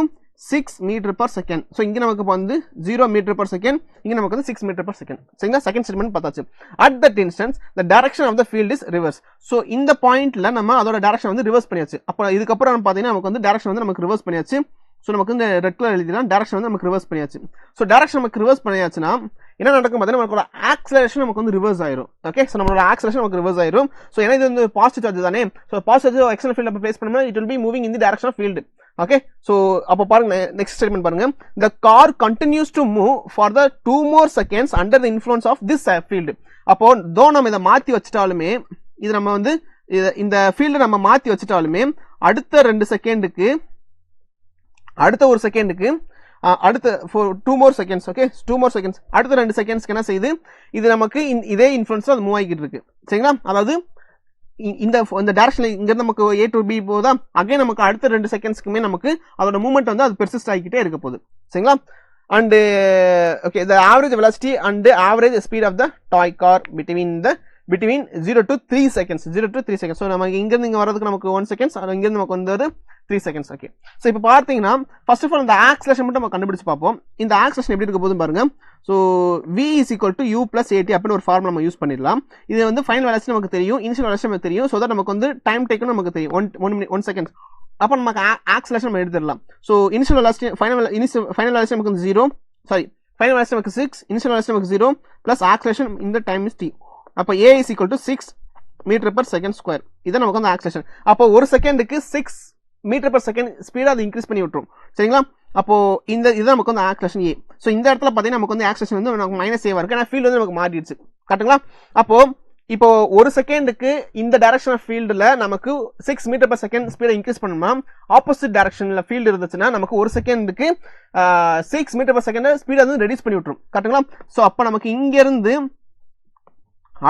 6 metre per second. So இங்க நமக்கு வந்து 0 மீட்டர் per செகண்ட், இங்க நமக்கு வந்து 6 மீட்டர் per செகண்ட் சரிங்களா. செகண்ட் ஸ்டேட்மென்ட் பார்த்தாச்சு. at that instance the direction of the field is reverse. So இந்த பாயிண்ட்ல நம்ம அதோட டைரக்ஷன் வந்து ரிவர்ஸ் பண்ணியாச்சு. அப்ப இதுக்கு அப்புறம் பாத்தீங்கன்னா நமக்கு வந்து டைரக்ஷன் வந்து நமக்கு ரிவர்ஸ் பண்ணியாச்சு. சோ நமக்கு இந்த ரெட் கலர் எழுதினா டைரக்ஷன் வந்து நமக்கு ரிவர்ஸ் பண்ணியாச்சு. சோ டைரக்ஷன் நமக்கு ரிவர்ஸ் பண்ணியாச்சுனா என்ன நடக்கும் பாத்தீங்கன்னா நமக்கு ஆக்ஸலரேஷன் நமக்கு வந்து ரிவர்ஸ் ஆயிரும். ஓகே, சோ நம்மளோட ஆக்ஸலரேஷன் நமக்கு ரிவர்ஸ் ஆயிரும். சோ ஏன்னா இது வந்து பாசிட்டிவ் சார்ஜ் தானே, சோ பாசிட்டிவ் சார்ஜ் எக்ஸ்டர்னல் ஃபீல்ட்ல பிளேஸ் பண்ணோம்னா it will be moving in the direction of field. Okay, so அப்ப பாருங்க நெக்ஸ்ட் ஸ்டேட்மென்ட் பாருங்க. the car continues to move for the 2 more seconds under the influence of this field. அப்போ தோ நம்ம இத மாத்தி வச்சிட்டாலுமே, இது நம்ம வந்து இந்த ஃபீல்ட் நம்ம மாத்தி வச்சிட்டாலுமே அடுத்த 2 செகண்டுக்கு அடுத்த 1 செகண்டுக்கு அடுத்த 2 more seconds. Okay, 2 more seconds அடுத்த 2 செகண்ட்ஸ்க்கு என்ன செய்யுது, இது நமக்கு இதே இன்ஃப்ளூயன்ஸ்ல அது மூவ் ஆகிட்டு இருக்கு சரிங்களா. அதாவது இந்த டைரக்ஷன்ல இங்க இருந்து நமக்கு A to B போதா, அகைன் நமக்கு அடுத்த 2 செகண்ட்ஸ்க்குமே நமக்கு அதோட மூவ்மெண்ட் வந்து அது பெர்சிஸ்ட் ஆகிக்கிட்டே இருக்க போகுது சரிங்களா. and okay, the average velocity and the average speed of the toy car between 0 to 3 seconds. So நமக்கு இங்க இருந்து இங்க வரதுக்கு நமக்கு 1 seconds, இங்க இருந்து நமக்கு வந்து 3 seconds. ஓகே, சோ இப்போ பாத்தீங்கன்னா ஃபர்ஸ்ட் ஆஃப் ஆல் இந்த ஆக்ஸலரேஷன் மட்டும் நம்ம கண்டுபிடிச்சு பார்ப்போம். இந்த ஆக்ஸலரேஷன் எப்படி இருக்க போகுதுன்னு பாருங்க. So v is equal to u plus at அப்படின ஒரு ஃபார்முலா நம்ம யூஸ் பண்ணிடலாம். இது வந்து ஃபைனல் வெலாசிட்டி நமக்கு தெரியும், இனிஷியல் வெலாசிட்டி நமக்கு தெரியும். சோ தட் நமக்கு வந்து டைம் டேக்கன் நமக்கு தெரியும் 1 செகண்ட். அப்ப நமக்கு ஆக்ஸலரேஷன் நம்ம எடுத்துடலாம். So initial velocity final velocity நமக்கு 0, சாரி ஃபைனல் வெலாசிட்டி நமக்கு 6, இனிஷியல் வெலாசிட்டி நமக்கு 0 பிளஸ் ஆக்ஸலரேஷன் இந்த டைம் இஸ் t. அப்ப a is equal to 6 metre per second square. இதான் நமக்கு வந்து ஆக்ஸலரேஷன். அப்போ ஒரு செகண்டுக்கு 6 மீட்டர் per செகண்ட் ஸ்பீடா அது இன்க்ரீஸ் பண்ணி விட்டுரும் சரிங்களா. அப்போ இந்த இது நமக்கு வந்து ஆக்ஸலரேஷன் a. சோ இந்த இடத்துல பாத்தீங்கன்னா நமக்கு வந்து ஆக்ஸலரேஷன் வந்து நமக்கு மைனஸ் a இருக்கு, ஏன்னா ஃபீல்ட் வந்து நமக்கு மாறிடுச்சு கரெக்ட்டுங்களா. அப்போ இப்போ ஒரு செகண்டுக்கு இந்த டைரக்ஷன் ஆஃப் ஃபீல்ட்ல நமக்கு 6 மீட்டர் per செகண்ட் ஸ்பீடை இன்க்ரீஸ் பண்ணணும்னா ஆப்போசிட் டைரக்ஷன்ல ஃபீல்ட் இருந்துச்சுன்னா நமக்கு ஒரு செகண்டுக்கு 6 மீட்டர் per செகண்ட் ஸ்பீடை வந்து ரெடியூஸ் பண்ணி விட்டுரும் கரெக்ட்டுங்களா. சோ அப்ப நமக்கு இங்க இருந்து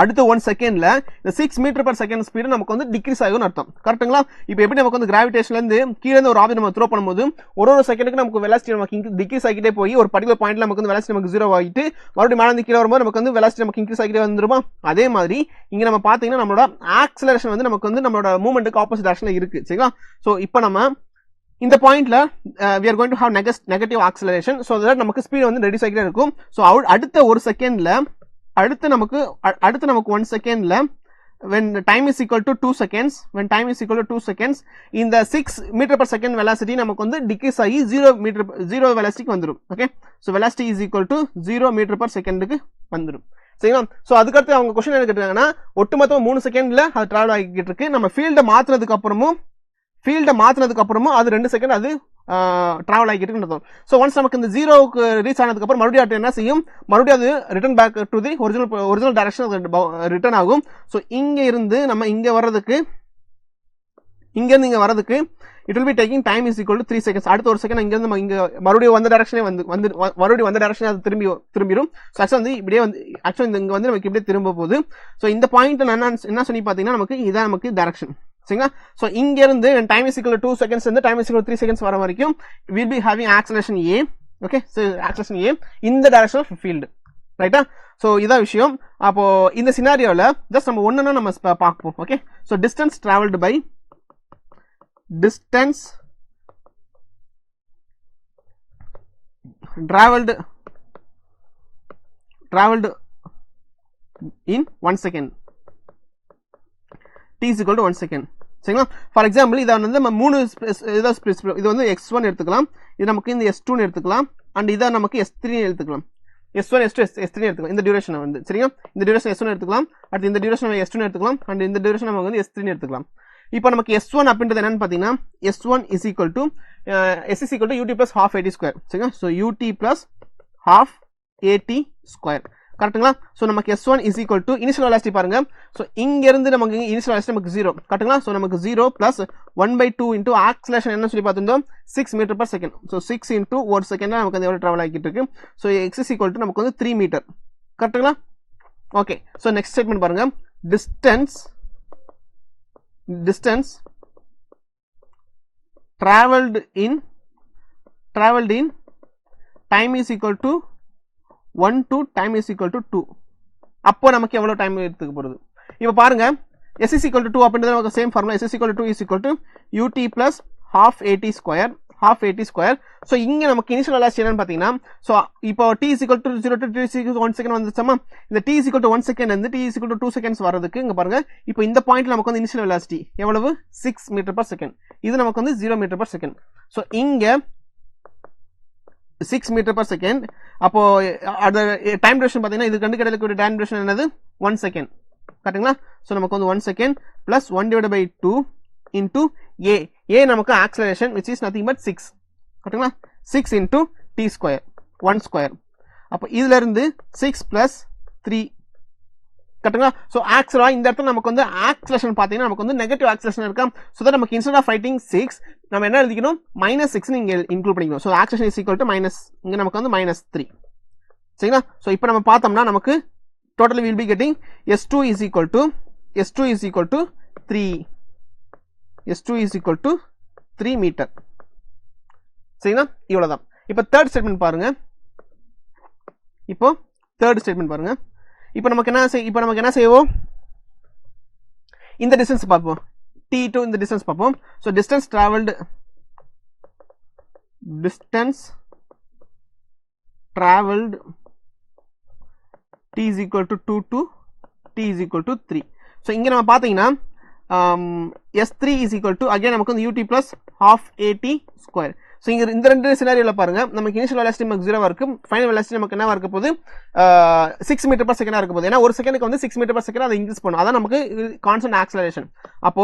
அடுத்த 1 செகண்ட்ல இந்த 6 மீட்டர் பர் செகண்ட் ஸ்பீடு நமக்கு வந்து டிக்ரீஸ் ஆகும்னு அர்த்தம். கரெக்ட்டுங்களா? இப்போ எப்படி நமக்கு வந்து கிராவிடேஷன்ல இருந்து கீழே இருந்து ஒரு ஆப்ஜெக்ட் நம்ம த்ரோ பண்ணும்போது ஒரு செகண்டுக்கு நமக்கு வெலாசிட்டி நமக்கு டிக்ரீஸ் ஆகிட்டே போய் ஒரு பர்டிகுலர் பாயிண்ட்ல நமக்கு வந்து வெலாசிட்டி நமக்கு 0 ஆகிட்டு மறுபடியும் மேலே கீழே வரும்போது நமக்கு வந்து வெலாசிட்டி நமக்கு இன்க்ரீஸ் ஆகிட்டே வந்துருமா? அதே மாதிரி இங்க நம்ம பாத்தீங்கன்னா நம்மளோட ஆக்சலரேஷன் வந்து நமக்கு வந்து நம்மளோட மூவ்மெண்ட்டுக்கு ஆப்போசிட் டைரக்ஷன்ல இருக்கு. சரிங்களா? சோ இப்போ நம்ம இந்த பாயிண்ட்ல we are going to have negative acceleration, so that நமக்கு ஸ்பீட் வந்து ரெடியூஸ் ஆகிட்டே இருக்கும். சோ அடுத்த 1 செகண்ட்ல அடுத்து நமக்கு 1 செகண்ட்ல when time is equal to 2 seconds இந்த 6 மீட்டர் per second velocity நமக்கு வந்து டிக்ரீஸ் ஆகி 0 velocityக்கு வந்துரும். Okay, so velocity is equal to 0 metre per secondக்கு வந்துரும். சரிங்களா? சோ அதுக்கடுத்து அவங்க क्वेश्चन என்ன கேட்டாங்கன்னா ஒட்டுமொத்தமா 3 செகண்ட்ல அது டிராவல் ஆகிட்டு இருக்கு. நம்ம ஃபீல்ட மாத்துனதுக்கு அப்புறமும் அது 2 செகண்ட் அது டிராவல் ஆகிட்டு இருக்கு. சோ ஒன்ஸ் நமக்கு இந்த 0க்கு ரீச் ஆனதுக்கு அப்புறம் மறுபடியும் அது என்ன செய்யும், மறுபடியும் அது return back to the original direction return ஆகும். சோ இங்க இருந்து நம்ம இங்க வர்றதுக்கு it will be taking time is equal to 3 seconds. அடுத்த 1 செகண்ட் இங்க இருந்து இங்க மறுபடியும் வந்த டைரக்ஷனே மறுபடியும் வந்த டைரக்ஷனே அது திரும்பிரும். சோ ஆக்சுவலா வந்து இப்படியே வந்து ஆக்சுவலா இங்க வந்து நமக்கு இப்படியே திரும்ப போகுது. சோ இந்த பாயிண்ட் என்ன சொல்லி பாத்தீங்கன்னா நமக்கு இதான் நமக்கு டைரக்ஷன். சரிங்களா? சோ இங்க இருந்து time is equal to 2 seconds இருந்து time is equal to 3 seconds வர வரைக்கும் we'll be having acceleration a. Okay, so acceleration a இந்த டைரக்ஷன் ஆஃப் ஃபீல்ட். ரைட்டா? சோ இதான் விஷயம். அப்போ இந்த சினாரியோல ஜஸ்ட் நம்ம ஒண்ணுன்னா நம்ம பார்ப்போம். Okay, so distance traveled in 1 second, t is equal to 1 second. சரிங்களா? ஃபார் எக்ஸாம்பிள் இதை வந்து நம்ம 3 இது வந்து x1 எடுத்துக்கலாம், இது நமக்கு இந்த s2 எடுத்துக்கலாம், அண்ட் இதை நமக்கு s3 எடுத்துக்கலாம். s1 s2 s3 எடுத்துக்கலாம். இந்த டியூரேஷன் வந்து சரிங்களா, இந்த டியூரேஷன் s1 எடுத்துக்கலாம், அடுத்து இந்த டியூரேஷன் s2 எடுத்துக்கலாம், அண்ட் இந்த டியூரேஷன் நமக்கு வந்து s3 எடுத்துக்கலாம். இப்போ நமக்கு s1 அப்படின்றது என்னன்னு பாத்தீங்கன்னா s1 is equal to s is equal to ut plus half at square. சரிங்களா? so ut plus half at square. கரெக்ட்டுங்களா? சோ நமக்கு s1 is equal to initial velocity பாருங்க. சோ இங்க இருந்து நமக்கு இனிஷியல் வெலாசிட்டி நமக்கு 0. கரெக்ட்டுங்களா? சோ நமக்கு 0 plus 1/2 into ஆக்சலரேஷன் என்ன சொல்லி பார்த்திருந்தோம் 6 metre per second. So 6 into 1 செகண்ட்ல நமக்கு எவ்வளவு டிராவல் ஆகிட்டு இருக்கு. So x is equal to நமக்கு வந்து 3 மீட்டர். கரெக்ட்டுங்களா? ஓகே, சோ நெக்ஸ்ட் ஸ்டேட்மென்ட் பாருங்க. distance traveled in time is equal to 1 to time is equal to 2. அப்போ நமக்கு எவ்வளவு டைம் எடுத்துக்க போறது? இப்போ பாருங்க, s is equal to 2 அப்படின்றது நமக்கு same formula. s is equal to 2 is equal to ut plus half at square. So இங்க நமக்கு இனிஷியல் வெலாசிட்டி என்னன்னு பாத்தீங்கன்னா, சோ இப்போ t is equal to 0 to t is equal to 1 second வந்துச்சமா, இந்த t is equal to 1 second இருந்து t is equal to 2 seconds வரதுக்கு இங்க பாருங்க, இப்போ இந்த பாயிண்ட்ல நமக்கு வந்து இனிஷியல் வெலாசிட்டி எவ்வளவு 6 மீட்டர் per second, இது நமக்கு வந்து 0 மீட்டர் per second. சோ இங்க 6 மீட்டர் per second. அப்போ அந்த டைம் டியூரேஷன் பாத்தீங்கன்னா இது கண்டு கிடைக்கக்கூடிய டைம் டியூரேஷன் என்னது 1 செகண்ட். கரெக்ட்டுங்களா? சோ நமக்கு வந்து 1 செகண்ட் plus 1/2 into a நமக்கு acceleration which is nothing but 6. கரெக்ட்டுங்களா? 6 into t square 1 square. அப்ப இதுல இருந்து 6 plus 3. கரெக்ட்டுங்களா? சோ ஆக்சுவலா இந்த இடத்துல நமக்கு வந்து ஆக்சலரேஷன் பாத்தீங்கன்னா நமக்கு வந்து நெகட்டிவ் ஆக்சலரேஷன் இருக்கா. சோ தட் நமக்கு இன்ஸ்டெட் ஆஃப் ரைட்டிங் 6 நம்ம என்ன எழுதிக்கணும் -6 நீங்க இன்க்ளூட் பண்ணிக்கணும். So acceleration is equal to இங்க நமக்கு வந்து -3. சரிங்களா? சோ இப்போ நம்ம பார்த்தோம்னா நமக்கு totally will be getting s2 is equal to 3. s2 is equal to 3 metre. சரிங்களா? இவ்வளவுதான். இப்போ தேர்ட் ஸ்டேட்மென்ட் பாருங்க. இப்போ நமக்கு என்ன செய்வோம், இந்த டிஸ்டன்ஸ் பார்ப்போம், t2 இந்த டிஸ்டன்ஸ் பார்ப்போம். So distance traveled t is equal to 2 to t is equal to 3. So இங்க நம்ம பாத்தீங்கன்னா s3 is equal to again நமக்கு வந்து ut plus half at square. So இங்க இந்த ரெண்டு சினாரியோல பாருங்க, நமக்கு இனிஷியல் வெலாசிட்டி நமக்கு 0 இருக்கு, ஃபைனல் வெலாசிட்டி நமக்கு என்னவா இருக்க போகுது 6 மீட்டர் per second இருக்க போகுது. ஏன்னா ஒரு செகண்டுக்கு வந்து 6 மீட்டர் per second அதை இன்க்ரீஸ் பண்ணும், அதான் நமக்கு கான்ஸ்டன்ட் ஆக்சலரேஷன். அப்போ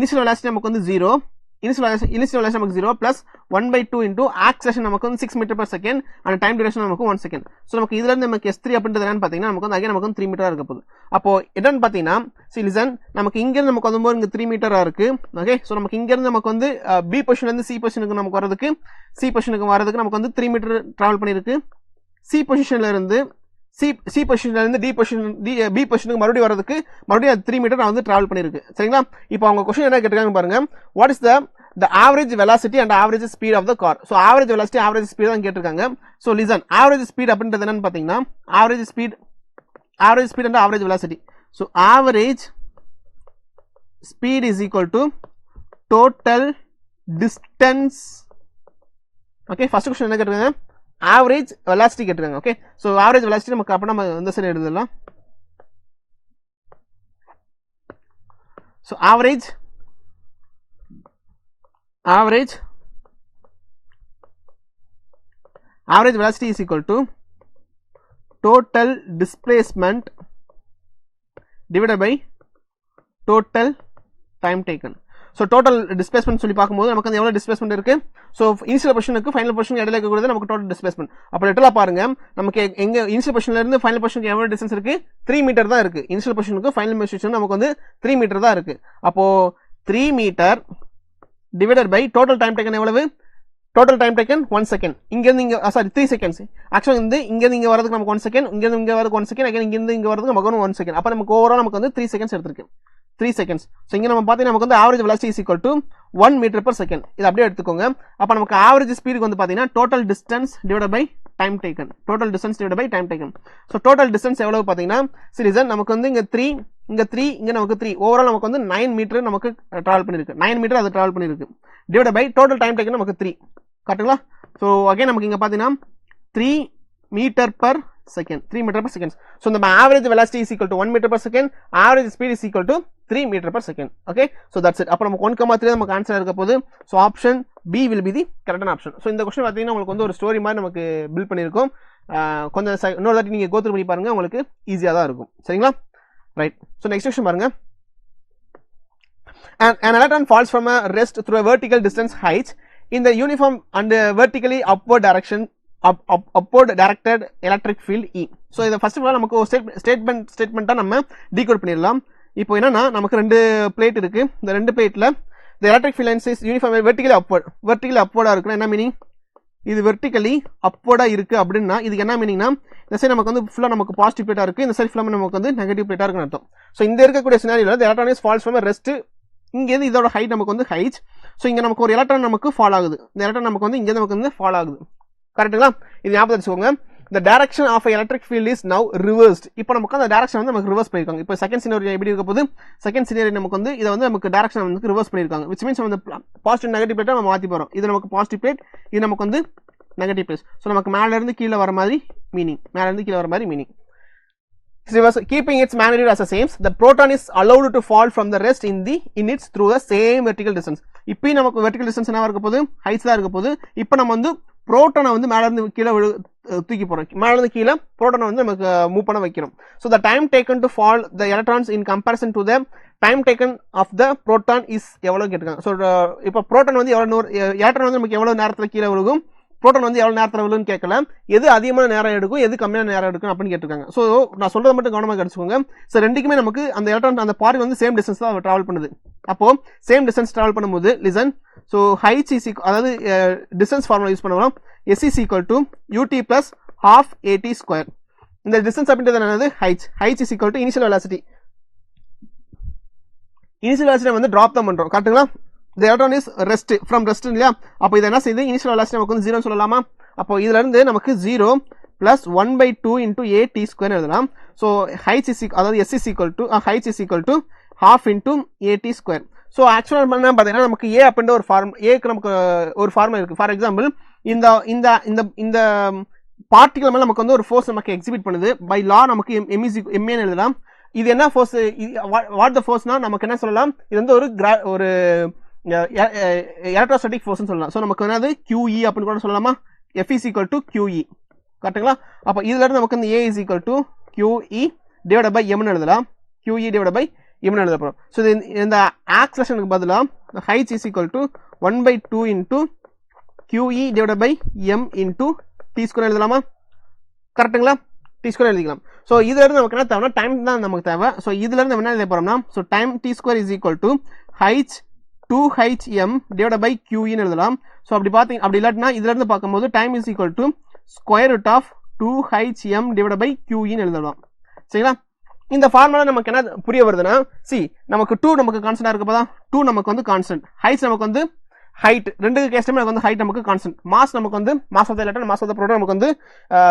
இனிஷியல் வெலாசிட்டி நமக்கு வந்து 0, இனிஷியல் வெலாசிட்டி நமக்கு 0 plus 1/2 into ஆக்சலரேஷன் நமக்கு வந்து 6 metre per second and time duration நமக்கு 1 செகண்ட். சோ நமக்கு இதுல இருந்து நமக்கு s3 அப்படின்றது என்னன்னு பாத்தீங்கன்னா நமக்கு வந்து நமக்கு 3 மீட்டரா இருக்க போகுது. அப்போ என்னன்னு பாத்தீங்கன்னா லிசன், நமக்கு இங்க இருந்து நமக்கு வரும்போது இங்க 3 மீட்டரா இருக்கு. ஓகே, சோ நமக்கு இங்க இருந்து நமக்கு வந்து b பொசிஷன்ல இருந்து c பொசிஷனுக்கு நமக்கு வரதுக்கு நமக்கு வந்து 3 மீட்டர் டிராவல் பண்ணிருக்கு. c பொசிஷன்ல இருந்து சி பொசிஷன்ல இருந்து பி பொசிஷனுக்கு மறுபடியும் வரதுக்கு மறுபடியும் 3 மீட்டர் நான் வந்து டிராவல் பண்ணிருக்கு. சரிங்களா? இப்போ அவங்க क्वेश्चन என்ன கேட்டிருக்காங்க பாருங்க. What is the average velocity and average speed of the car. so average velocity average speed தான் கேட்டிருக்காங்க. so listen, average speed அப்படின்றது என்னன்னு பாத்தீங்கன்னா average speed and average velocity. so average speed is equal to total distance. okay, first question என்ன கேட்டிருக்காங்க, average velocity கேட்டிருக்காங்க. okay, so average velocity நமக்கு அப்ப நம்ம இந்த சைடு எழுதலாம். so average velocity is equal to total displacement divided by total time taken. so total displacement சொல்லி பாக்கும்போது நமக்கு வந்து எவ்வளவு displacement இருக்கு. so initial positionக்கு final position இடையில இருக்கறது நமக்கு total displacement. அப்ப லிட்டரலா பாருங்க, நமக்கு எங்க initial positionல இருந்து final positionக்கு எவ்வளவு distance இருக்கு, 3 மீட்டர் தான் இருக்கு. initial positionக்கு final position நமக்கு வந்து 3 மீட்டர் தான் இருக்கு. அப்போ 3 metre divided by total time taken எவ்வளவு, total time taken 1 second. இங்க இருந்து இங்க சாரி 3 seconds. ஆக்சுவலா இங்க இருந்து இங்க வரதுக்கு நமக்கு 1 second, இங்க இருந்து இங்க வரதுக்கு 1 second, again இங்க இருந்து இங்க வரதுக்கு நமக்கு 1 second. அப்ப நமக்கு ஓவரால் நமக்கு வந்து 3 seconds எடுத்துருக்கு. 3 seconds. so இங்க நம்ம பாத்தீங்கன்னா நமக்கு வந்து average velocity is equal to 1 meter per second. இது அப்படியே எடுத்துக்கோங்க. அப்ப நமக்கு average speed வந்து பாத்தீங்கன்னா total distance divided by time taken. total distance divided by time taken. so total distance எவ்வளவு பாத்தீங்கன்னா citizen நமக்கு வந்து இங்க 3 இங்க நமக்கு 3 ஓவரால் நமக்கு வந்து 9 மீட்டர் நமக்கு டிராவல் பண்ணிருக்கு. 9 மீட்டர் அது டிராவல் பண்ணிருக்கு. divided by total time taken நமக்கு 3. கரெக்ட்டுங்களா? so again நமக்கு இங்க பாத்தீங்கன்னா 3 meter per second. 3 meter per second. so the average velocity is equal to 1 meter per second, average speed is equal to 3 meter per second. okay, so that's it. அப்ப நமக்கு 1,3 நமக்கு answer இருக்க போகுது. so option B will be the correct option. so இந்த question பாத்தீங்கன்னா உங்களுக்கு வந்து ஒரு ஸ்டோரி மாதிரி நமக்கு பில்ட் பண்ணிருக்கோம். கொஞ்சம் இன்னொரு வாட்டி நீங்க கோ த்ரூ பண்ணி பாருங்க, உங்களுக்கு ஈஸியா தான் இருக்கும். சரிங்களா? ரைட். so next question பாருங்க. an electron falls from a rest through a vertical distance height in the uniform and vertically upward directed electric field E. so இத ஃபர்ஸ்ட் ஆஃப் ஆல் நமக்கு ஒரு ஸ்டேட்மென்ட்டா நம்ம டீகோட் பண்ணிரலாம். இப்போ என்னன்னா நமக்கு ரெண்டு பிளேட் இருக்கு. இந்த ரெண்டு பிளேட்ல the electric field lines is uniformly vertically upward இருக்குனா என்ன மீனிங், இது வெர்டிகலி அப்வர்டா இருக்கு அப்படின்னா இதுக்கு என்ன மீனிங்னா இந்த சைடு நமக்கு வந்து ஃபுல்லா நமக்கு பாசிட்டிவ் பிளேட்டா இருக்கு, இந்த சைடு ஃபுல்லா நமக்கு வந்து நெகட்டிவ் பிளேட்டா இருக்குன்னு அர்த்தம். சோ இந்த இருக்கக்கூடிய சினாரியோல the electron falls from a rest, இங்க இருந்து இதோட ஹைட் நமக்கு வந்து ஹைட். சோ இங்க நமக்கு ஒரு எலக்ட்ரான் நமக்கு ஃபால் ஆகுது. இந்த எலக்ட்ரான் நமக்கு வந்து இங்க நமக்கு வந்து ஃபால் ஆகுது. கரெக்ட்டுங்களா? இது ஞாபகம் வச்சுக்கோங்க. the direction of a electric field is now reversed. இப்போ நமக்கு அந்த டைரக்ஷன் வந்து நமக்கு ரிவர்ஸ் பண்ணிருக்காங்க. இப்போ செகண்ட் சினாரியோ எப்படி இருக்க போகுது, செகண்ட் சினாரியோ நமக்கு வந்து இத வந்து நமக்கு டைரக்ஷன் வந்து ரிவர்ஸ் பண்ணிருக்காங்க. which means அந்த பாசிட்டிவ் நெகட்டிவ் பிளேட்டை நம்ம மாத்தி போறோம். இது நமக்கு பாசிட்டிவ் பிளேட், இது நமக்கு வந்து நெகட்டிவ் பிளேட். சோ நமக்கு மேல இருந்து கீழ வர மாதிரி meaning, keeping its magnitude as the same, the proton is allowed to fall from the rest in its through the same vertical distance. இப்போ நமக்கு vertical distance என்ன இருக்க போகுது, ஹைட்ஸ் தான் இருக்க போகுது. இப்போ நம்ம வந்து புரோட்டானை வந்து மேல இருந்து கீழ தூக்கி போறோம். மேல இருந்து கீழ புரோட்டானை வந்து நமக்கு மூவ் பண்ண வைக்கிறோம். so the time taken to fall the electrons in comparison to the time taken of the proton is எவ்வளவு கேட்டிருக்காங்க. so இப்போ புரோட்டான் வந்து எவ்வளவு எலக்ட்ரான் வந்து நமக்கு எவ்வளவு நேரத்துல கீழ விழுகும், புரோட்டான் வந்து எவ்வளவு நேரத்துல விழுன்னு கேட்கல, எது அதிகமான நேரம் எடுக்கும் எது கம்மியான நேரம் எடுக்கும் அப்படின்னு கேட்டிருக்காங்க. சோ நான் சொல்றத மட்டும் கவனமா கவனிச்சுக்கோங்க. சோ ரெண்டுக்குமே நமக்கு அந்த எலக்ட்ரான் அந்த பார்ட்டிகல் வந்து சேம் டிஸ்டன்ஸ் தான் டிராவல் பண்ணுது. அப்போ சேம் டிஸ்டன்ஸ் டிராவல் பண்ணும்போது லிசன், சோ ஹைட் இஸ் அதாவது டிஸ்டன்ஸ் ஃபார்முலா யூஸ் பண்ணுவோம். s is equal to ut plus half at square. இந்த டிஸ்டன்ஸ் அப்படின்றது என்னது, height is equal to initial velocity. Initial velocity வந்து டிராப் தான் பண்றோம். கரெக்ட்டுங்களா? the electron is rest from rest இல்லையா? அப்போ இது என்ன செய்யுது, இனிஷியல் வெலாசிட்டி நமக்கு வந்து 0 சொல்லலாமா? அப்போ இதுல இருந்து நமக்கு 0 plus 1/2 into at square எழுதலாம். so height is அதாவது s is equal to height is equal to half into at square. so ஆக்சுவலா என்ன பாத்தீங்கன்னா நமக்கு a அப்படின்ற ஒரு ஃபார்ம், ஏக்கு நமக்கு ஒரு ஃபார்முலா இருக்கு. ஃபார் எக்ஸாம்பிள் இந்த இந்த இந்த இந்த பார்ட்டிகல் மேல நமக்கு வந்து ஒரு ஃபோர்ஸ் நமக்கு எக்ஸிபிட் பண்ணுது. பை லா நமக்கு m ன்னு எழுதலாம். இது என்ன ஃபோர்ஸ், வாட் த ஃபோர்ஸ்னா நமக்கு என்ன சொல்லலாம், இது வந்து ஒரு எலக்ட்ரோஸ்டாட்டிக் ஃபோர்ஸ்னு சொல்லலாம். சோ நமக்கு என்னது QE அப்படின்னு கூட சொல்லலாமா, F is equal to QE. கரெக்ட்டுங்களா? அப்ப இதுல இருந்து நமக்கு இந்த A is equal to QE divided by m ன்னு எழுதலாம். QE divided by m ன்னு எழுத போறோம். சோ இந்த ஆக்ஸலரேஷனுக்கு பதிலா height is equal to 1/2 into QE divided by m into t square எழுதலாமா? கரெக்ட்டுங்களா? t square எழுதிக்கலாம். சோ இதுல இருந்து நமக்கு என்ன தேவைன்னா டைம் தான் நமக்கு தேவை. சோ இதுல இருந்து என்ன எழுத போறோம்னா, so time t square is equal to height 2hm divided by QE ன்னு எழுதலாம். சோ அப்படி இல்லாட்டினா இதுல இருந்து பார்க்கும்போது time is equal to square root of 2hm divided by q ன்னு எழுதலாம். சரிங்களா? இந்த ஃபார்முலா நமக்கு என்ன புரிய வருதுன்னா, நமக்கு 2 நமக்கு கான்ஸ்டன்டா இருக்கு போதா, 2 நமக்கு வந்து கான்ஸ்டன்ட், ஹைட் நமக்கு வந்து ஹைட், ரெண்டு கேஸ்லயுமே நமக்கு வந்து ஹைட் நமக்கு கான்ஸ்டன்ட், மாஸ் நமக்கு வந்து mass of the electron mass of the proton நமக்கு வந்து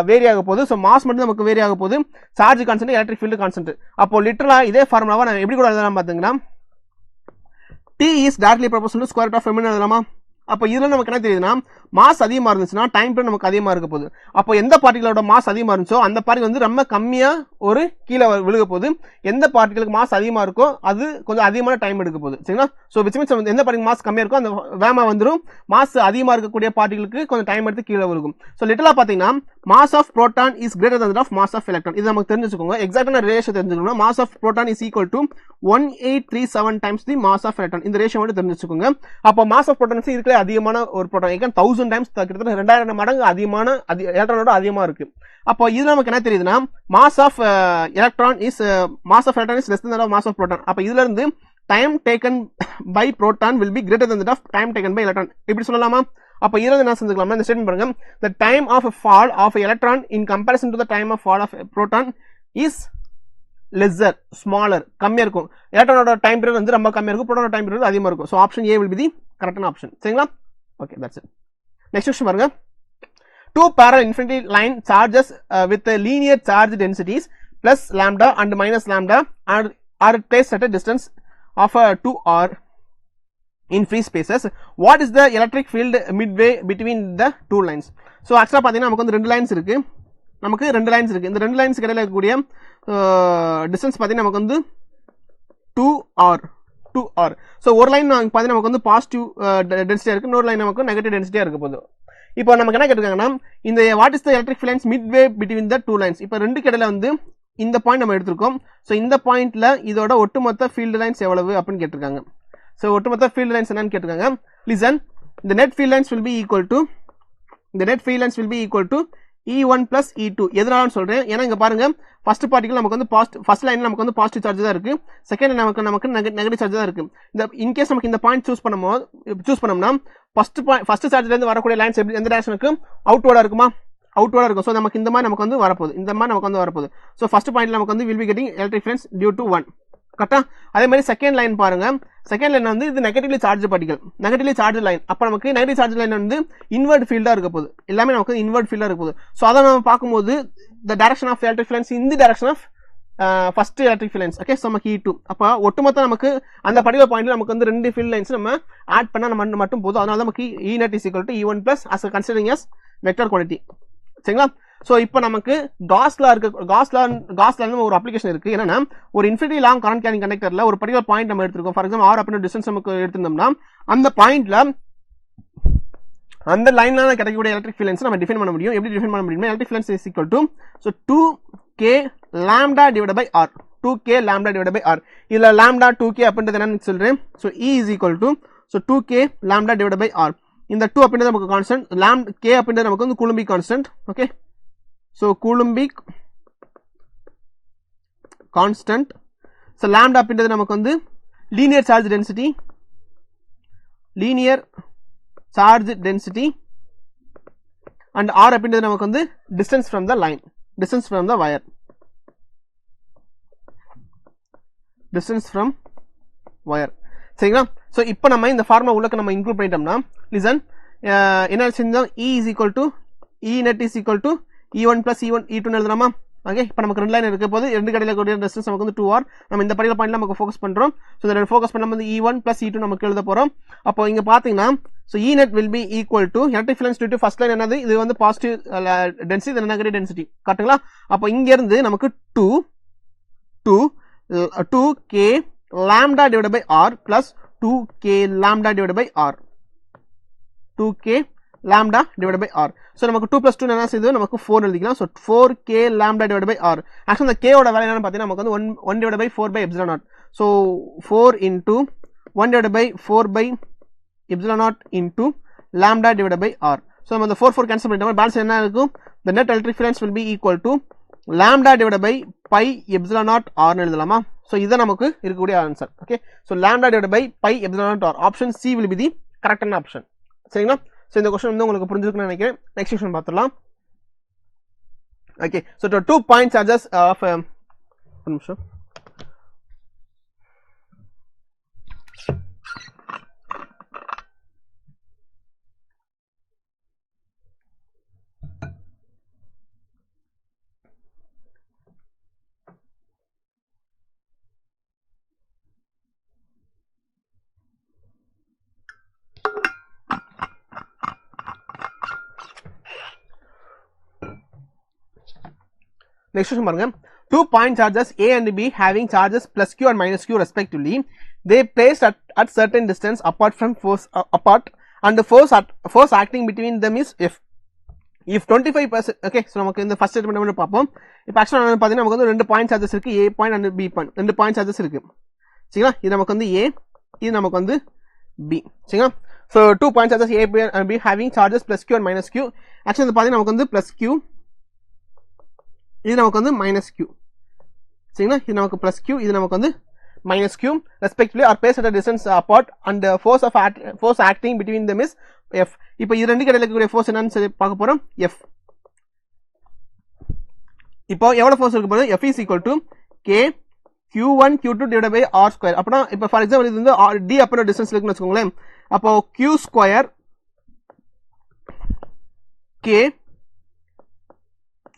வேரி ஆக போகுது. ஸோ மாஸ் மட்டும் நமக்கு வேரி ஆக போகுது, charge constant, electric field constant. அப்போ லிட்டரலா இதே ஃபார்முலாவை நான் எப்படி கூட எழுதலாம் பாத்தீங்கன்னா, T is directly proportional to square root of m எழுதலாமா? அப்போ இதுல நமக்கு என்ன தெரியுதுன்னா, மாஸ் அதிகமா இருந்துச்சுன்னா டைம் பீரியட் நமக்கு அதிகமா இருக்க போகுது. அப்போ எந்த பார்ட்டிகளோட மாஸ் அதிகமா இருந்துச்சோ அந்த பார்ட்டிகல் வந்து ரொம்ப கம்மியா ஒரு கீழே விழுக போகுது. எந்த பார்ட்டிகளுக்கு மாஸ் அதிகமா இருக்கோ அது கொஞ்சம் அதிகமான டைம் எடுக்க போகுது. சரிங்களா? ஸோ விச் மீன்ஸ் எந்த பார்ட்டிகல் மாஸ் கம்மியா இருக்கோ அந்த வேகமா வந்துடும், மாஸ் அதிகமா இருக்கக்கூடிய பார்ட்டிகளுக்கு கொஞ்சம் டைம் எடுத்து கீழே விழுகும். ஸோ லிட்டலா பாத்தீங்கன்னா mass of proton is greater than that of mass of electron. இது நமக்கு தெரிஞ்சுக்கோங்க. எக்ஸாக்டான ரேஷியோ தெரிஞ்சுக்கணும். Mass of proton is equal to 1837 times the mass of electron. இந்த ரேஷியோ மட்டும் தெரிஞ்சுக்கோங்க. அப்போ மாஸ் ஆஃப் புரோட்டான் இருக்கிற அதிகமான ஒரு புரோட்டான் 1000 டைம்ஸ், கிட்டத்தட்ட 2000 மடங்கு அதிகமான எலக்ட்ரானோட அதிகமா இருக்கு. அப்போ இதுல நமக்கு என்ன தெரியுதுன்னா, mass of electron is less than mass of proton. அப்போ இதுல இருந்து time taken by proton will be greater than that of time taken by electron. இப்படி சொல்லலாமா? அப்போ இதுல என்ன செஞ்சுக்கலாம், இந்த ஸ்டேட்மென்ட் பாருங்க, the time of a fall of a electron in comparison to the time of fall of a proton is lesser, smaller, கம்மியா இருக்கும். எலக்ட்ரானோட டைம் பீரியட் வந்து ரொம்ப கம்மியா இருக்கும், புரோட்டானோட டைம் பீரியட் அதிகமா இருக்கும். So option A will be the கரெக்டான option. சரிங்களா? Okay, that's it. Next question பாருங்க. Two parallel infinity line charges with linear charge densities plus lambda and minus lambda are placed at a distance of 2r in free spaces. What is the electric field midway between the two lines? So ஆக்சுவலா பாத்தீங்கன்னா நமக்கு வந்து ரெண்டு lines இருக்கு. இந்த ரெண்டு lines இடையில இருக்கக்கூடிய டிஸ்டன்ஸ் பாத்தீங்கன்னா நமக்கு வந்து 2r. ஸோ ஒரு லைன் பாத்தீங்கன்னா நமக்கு வந்து பாசிட்டிவ் டென்சிட்டியா இருக்கு, இன்னொரு லைன் நமக்கு நெகட்டிவ் டென்சிட்டியா இருக்க போகுது. இப்போ நமக்கு என்ன கேட்டிருக்காங்கன்னா, இந்த what is the electric field lines midway between the two lines. இப்போ ரெண்டு இடையில வந்து இந்த பாயிண்ட் நம்ம எடுத்திருக்கோம். ஸோ இந்த பாயிண்ட்ல இதோட ஒட்டுமொத்த ஃபீல்டு லைன்ஸ் எவ்வளவு அப்படின்னு கேட்டிருக்காங்க. ஸோ ஒட்டுமொத்த ஃபீல்டு லைன்ஸ் என்னன்னு கேட்டிருக்காங்க. Listen, the net field lines will be equal to E1 plus E2. எதனாலன்னு சொல்றேன், ஏன்னா இங்க பாருங்க, ஃபர்ஸ்ட் பார்ட்டிகல் நமக்கு வந்து ஃபர்ஸ்ட் லைன் நமக்கு வந்து பாசிட்டிவ் சார்ஜ் தான் இருக்கு, செகண்ட் நமக்கு நெகட்டிவ் சார்ஜ் தான் இருக்கு. இந்த இன்கேஸ் நமக்கு இந்த பாயிண்ட் சூஸ் பண்ணோம்னா ஃபர்ஸ்ட் சார்ஜ்ல இருந்து வரக்கூடிய லைன்ஸ் எப்படி எந்த டைரக்ஷனுக்கு அவுட்வர்டா இருக்குமா, அவுட்வர்டா இருக்கும். ஸோ நமக்கு இந்த மாதிரி நமக்கு வந்து வரப்போகுது. ஸோ ஃபர்ஸ்ட் பாயிண்ட்ல நமக்கு வந்து will be getting electric fields due to 1. கரெக்டா? அதே மாதிரி செகண்ட் லைன் பாருங்க, செகண்ட் லைன் வந்து இது negatively charge particle, negatively charge line. அப்ப நமக்கு நெகட்டிவ் சார்ஜ் லைன் வந்து இன்வெர்ட் ஃபீல்டா இருக்க போகுது, எல்லாமே நமக்கு இன்வெர்ட் ஃபீல்டா இருக்க போகுது. ஸோ அதை நம்ம பார்க்கும்போது the direction of electric field lines in the direction of first electric field lines. Okay, so நமக்கு E2. அப்ப ஒட்டுமொத்த நமக்கு அந்த பர்టిక్యులர் பாயிண்ட்ல நமக்கு வந்து ரெண்டு ஃபீல்ட் லைன்ஸ் நம்ம ஆட் பண்ணா மட்டும் போதும். அதனால நமக்கு E net is equal to E1 plus as considering as vector quantity. சரிங்களா? சோ இப்போ நமக்கு காஸ்லா ஒரு அப்ளிகேஷன் இருக்கு. என்னன்னா, ஒரு இன்ஃபினிட்டி லாங் கரண்ட் கேரிங் கண்டக்டர்ல ஒரு பர்టిక్యులர் பாயிண்ட் நம்ம எடுத்துருக்கோம். ஃபார் எக்ஸாம்பிள் r அப்படின்ற டிஸ்டன்ஸ் நமக்கு எடுத்திருந்தோம்னா அந்த பாயிண்ட்ல அந்த லைன்ல கிடைக்கக்கூடிய எலக்ட்ரிக் ஃபீல்ட் லைன்ஸ் நம்ம டிஃபைன் பண்ண முடியும். எப்படி டிஃபைன் பண்ண முடியும்னா, electric field lines is equal to so 2k lambda divided by r. 2k lambda divided by r. இதுல lambda 2k அப்படின்றது என்னன்னு சொல்றேன். So E is equal to so 2k lambda divided by r. இந்த 2 அப்படின்றது நமக்கு constant, lambda k அப்படின்றது நமக்கு வந்து coulombic constant. Okay, so coulombic constant. so lambda அப்படின்றது நமக்கு வந்து linear charge density and r அப்படின்றது நமக்கு வந்து distance from the line, distance from the wire, சரிங்களா? சோ இப்போ நம்ம இந்த ஃபார்முலா உள்ளக்க நம்ம இன்க்ளூட் பண்ணிட்டோம்னா, லிசன், என்ன செஞ்சோம், E is equal to E net is equal to E1 plus E2 ன்னு எழுதலாமா? ஓகே, இப்போ நமக்கு ரெண்டு லைன் இருக்க போது, ரெண்டு கடையில கூடிய டிஸ்டன்ஸ் நமக்கு வந்து 2r. நம்ம இந்த பர்టిక్యులர் பாயிண்ட்ல நமக்கு ஃபோக்கஸ் பண்றோம். சோ இத ஃபோக்கஸ் பண்ணா வந்து E1 plus E2 நமக்கு எழுத போறோம். அப்போ இங்க பாத்தீங்கன்னா so E net will be equal to electric field lines due to first line என்னது, இது வந்து பாசிட்டிவ் டென்சிட்டி, இது நெகட்டிவ் டென்சிட்டி. கரெக்ட்டுங்களா? அப்போ இங்க இருந்து நமக்கு 2k lambda divided by r plus 2k lambda divided by r. 2k lambda divided by r. So நமக்கு 2 plus 2 என்ன செய்யுது, நமக்கு 4 எழுதிக்கலாம். So 4k lambda divided by r. Actually இந்த k ஓட வேல்யூ என்னன்னு பார்த்தீங்கன்னா நமக்கு வந்து 1 divided by 4 by epsilon naught. So 4 into 1 divided by 4 by epsilon naught into lambda divided by r. So நம்ம இந்த 4 cancel பண்ணிட்டோம். பேலன்ஸ் என்ன இருக்கும், the net electric field lines will be equal to lambda divided by pi epsilon naught r ன்னு எழுதலாமா? So இது நமக்கு இருக்கக்கூடிய answer. Okay, so lambda divided by pi epsilon naught r. Option C will be the correct option. சரிங்களா? So இந்த question வந்து உங்களுக்கு புரிஞ்சிருக்கும்னு நினைக்கிறேன். நெக்ஸ்ட் क्वेश्चन பார்த்துடலாம். Okay, so the 2 point charges of one நிமிஷம். Next question பாருங்க. 2 point charges A and B having charges plus Q and minus Q respectively, they placed at certain distance apart from force apart, and the force acting between them is F. If 25%, okay, so நமக்கு இந்த first statement மட்டும் பாப்போம். இப்போ ஆக்சுவலா என்ன பாத்தீங்கன்னா நமக்கு வந்து ரெண்டு பாயிண்ட் சார்ஜஸ் இருக்கு, A point and B point. ரெண்டு பாயிண்ட் சார்ஜஸ் இருக்கு. சரிங்களா? இது நமக்கு வந்து A, இது நமக்கு வந்து B. சரிங்களா? So 2 point charges A and B having charges plus Q and minus Q. ஆக்சுவலா இது பாத்தீங்கன்னா நமக்கு வந்து plus Q, இது நமக்கு வந்து minus Q. சரிங்களா? இது நமக்கு plus Q, இது நமக்கு வந்து minus Q respectively are placed at a distance apart, and the force acting between them is F. இப்போ இது ரெண்டு இடையில இருக்கக்கூடிய force என்னன்னு சொல்லி பார்க்க போறோம், F. இப்போ எவ்வளவு force இருக்கு பாருங்க, F is equal to K Q1 Q2 divided by R square. அப்பனா இப்போ ஃபார் எக்ஸாம்பிள் இது வந்து D அப்பற டிஸ்டன்ஸ் இருக்குன்னு வெச்சுக்கோங்களேன். அப்போ Q square K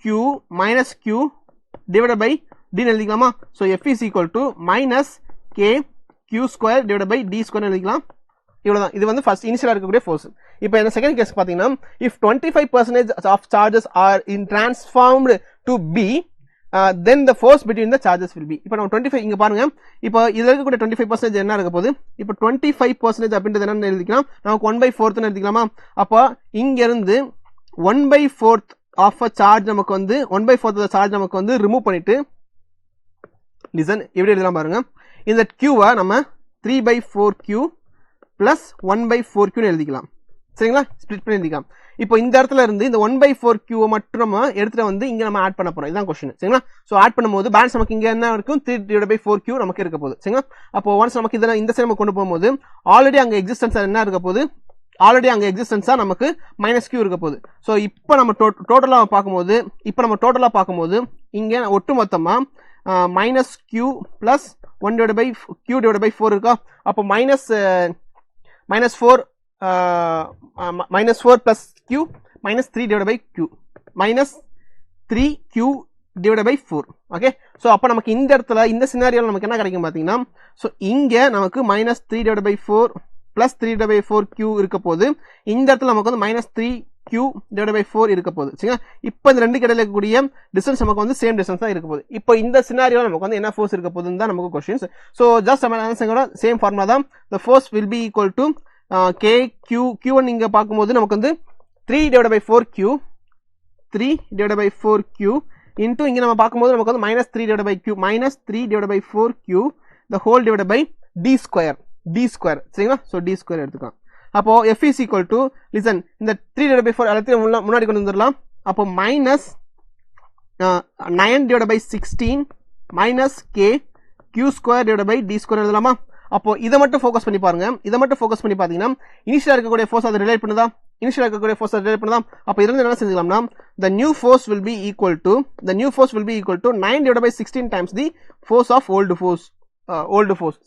Q minus Q divided by D எழுதிக்கலாமா? So F is equal to minus K Q square divided by D square எழுதிக்கலாம். இவ்வளவுதான். இது வந்து ஃபர்ஸ்ட் இனிஷியலா இருக்கக்கூடிய ஃபோர்ஸ். இப்போ இந்த செகண்ட் கேஸ் பாத்தீங்கன்னா, if 25% of charges are in transformed to B, then the force between the charges will be. இப்போ நம்ம 25 இங்க பாருங்க, இப்போ இதுல இருக்கக்கூடிய 25% என்ன இருக்க போகுது, இப்போ 25% அப்படின்றது என்னன்னு எழுதிக்கலாம், நமக்கு 1/4 ன்னு எழுதிக்கலாமா? அப்போ இங்க இருந்து 1/4 of a charge நமக்கு வந்து 1/4 of the charge நமக்கு வந்து ரிமூவ் பண்ணிட்டு, லிசன் எப்படி எழுதலாம் பாருங்க, இந்த Q-வை நம்ம 3/4Q plus 1/4Q ன்னு எழுதிக்கலாம். சரிங்களா? ஸ்ப்ளிட் பண்ணி எழுதிக்கலாம். இப்போ இந்த இடத்துல இருந்து இந்த 1/4Q மட்டும் நம்ம எடுத்துட்டு வந்து இங்க நம்ம ஆட் பண்ண போறோம். இதுதான் क्वेश्चन. சரிங்களா? சோ ஆட் பண்ணும்போது பேலன்ஸ் நமக்கு இங்க என்ன இருக்கும், 3/4Q நமக்கு இருக்க போகுது. சரிங்களா? அப்போ ஒன்ஸ் நமக்கு இந்த சைடு நம்ம கொண்டு போகும்போது ஆல்ரெடி அங்க எக்ஸிஸ்டன்ஸ் என்ன இருக்க போகுது, ஆல்ரெடி அங்க எக்ஸிஸ்டன்ஸா நமக்கு -Q இருக்க போகுது. சோ இப்போ நம்ம டோட்டலா பாக்கும்போது இங்க ஒட்டுமொத்தமா -Q plus 1/Q/4 இருக்கா? அப்போ -4 plus Q minus 3/Q minus 3Q/4. Okay, so அப்ப நமக்கு இந்த இடத்துல இந்த சினாரியோல நமக்கு என்ன கிடைக்கும் பாத்தீங்கன்னா, சோ இங்க நமக்கு -3/4 plus 3/4Q இருக்க போகுது. இந்த இடத்துல நமக்கு வந்து -3Q/4 இருக்க போகுது. சரிங்களா? இப்போ இந்த ரெண்டு இடையில இருக்கக்கூடிய டிஸ்டன்ஸ் நமக்கு வந்து சேம் டிஸ்டன்ஸ் தான் இருக்க போகுது. இப்போ இந்த சினாரியோல நமக்கு வந்து என்ன ஃபோர்ஸ் இருக்க போகுதுன்னு தான் நமக்கு क्वेश्चंस. சோ ஜஸ்ட் நம்ம ஆன்சரோட சேம் ஃபார்முலா தான். the force will be equal to Q1 இங்க பாக்கும்போது நமக்கு வந்து 3/4Q into இங்க நம்ம பாக்கும்போது நமக்கு வந்து -3/4Q the whole divided by D square. சரிங்களா? சோ D square எடுத்துக்கலாம். அப்போ F is equal to, listen, இந்த 3/4 எல்லாத்தையும் முன்னாடி கொண்டு வந்துடலாம். அப்போ -9/16 minus K Q square divided by D square எழுதலாமா? அப்போ இதை மட்டும் ஃபோக்கஸ் பண்ணி பாருங்க. இதை மட்டும் ஃபோக்கஸ் பண்ணி பாத்தீங்கன்னா இனிஷியலா இருக்கக்கூடிய ஃபோர்ஸ் அதை ரிலேட் பண்ணுதா? அப்ப இதுல என்ன செஞ்சுக்கலாம்னா, the new force will be equal to 9/16 times the force of old force.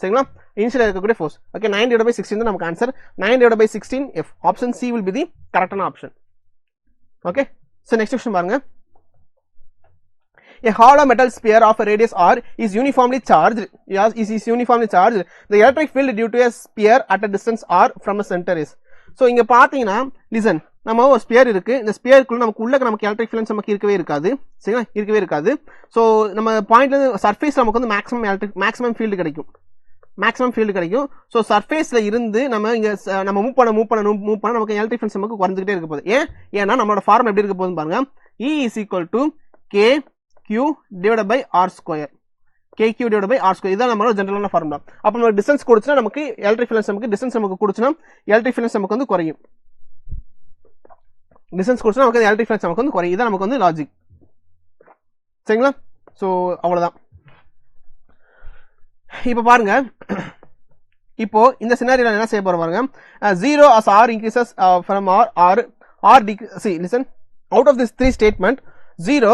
சரிங்களா? இனிஷியலா இருக்கக்கூடிய ஃபோர்ஸ். ஓகே, 9/16 தான் நமக்கு answer. 9/16 F. Option C will be the கரெக்டான option. Okay, so next question பாருங்க. A hollow metal sphere of a radius r is uniformly charged. The electric field due to a sphere at a distance r from a center is. So இங்க பாத்தீங்கன்னா, listen, நம்ம ஒரு sphere இருக்கு. இந்த ஸ்பியருக்குள்ள நமக்கு electric field நமக்கு இருக்கவே இருக்காது. சோ நம்ம பாயிண்ட்ல இருந்து சர்ஃபேஸ் நமக்கு வந்து மேக்ஸிமம் ஃபீல்ட் கிடைக்கும். சோ சர்ஃபேஸ்ல இருந்து நம்ம மூவ் பண்ண நமக்கு எலக்ட்ரிக் ஃபீல்ட் நமக்கு குறைஞ்சிட்டே இருக்க போகுது. ஏன்னா நம்மளோட ஃபார்முலா எப்படி இருக்க போகுதுன்னு பாருங்க. E is equal to KQ divided by R square. இதான் நம்மளோட ஜெனரலான ஃபார்முலா. அப்ப நமக்கு டிஸ்டன்ஸ் கொடுத்தா நமக்கு எலக்ட்ரிக் ஃபீல்ட் நமக்கு டிஸ்டன்ஸ் நமக்கு கொடுத்தா எலக்ட்ரிக் ஃபீல்ட் நமக்கு வந்து குறையும். இதான் நமக்கு வந்து லாஜிக். சரிங்களா? சோ அவ்வளவுதான். இப்போ பாருங்க, இப்போ இந்த சினாரியோல என்ன செய்ய போறோம் பாருங்க. 0 as r increases from r decreases. See, listen, out of this three statement, 0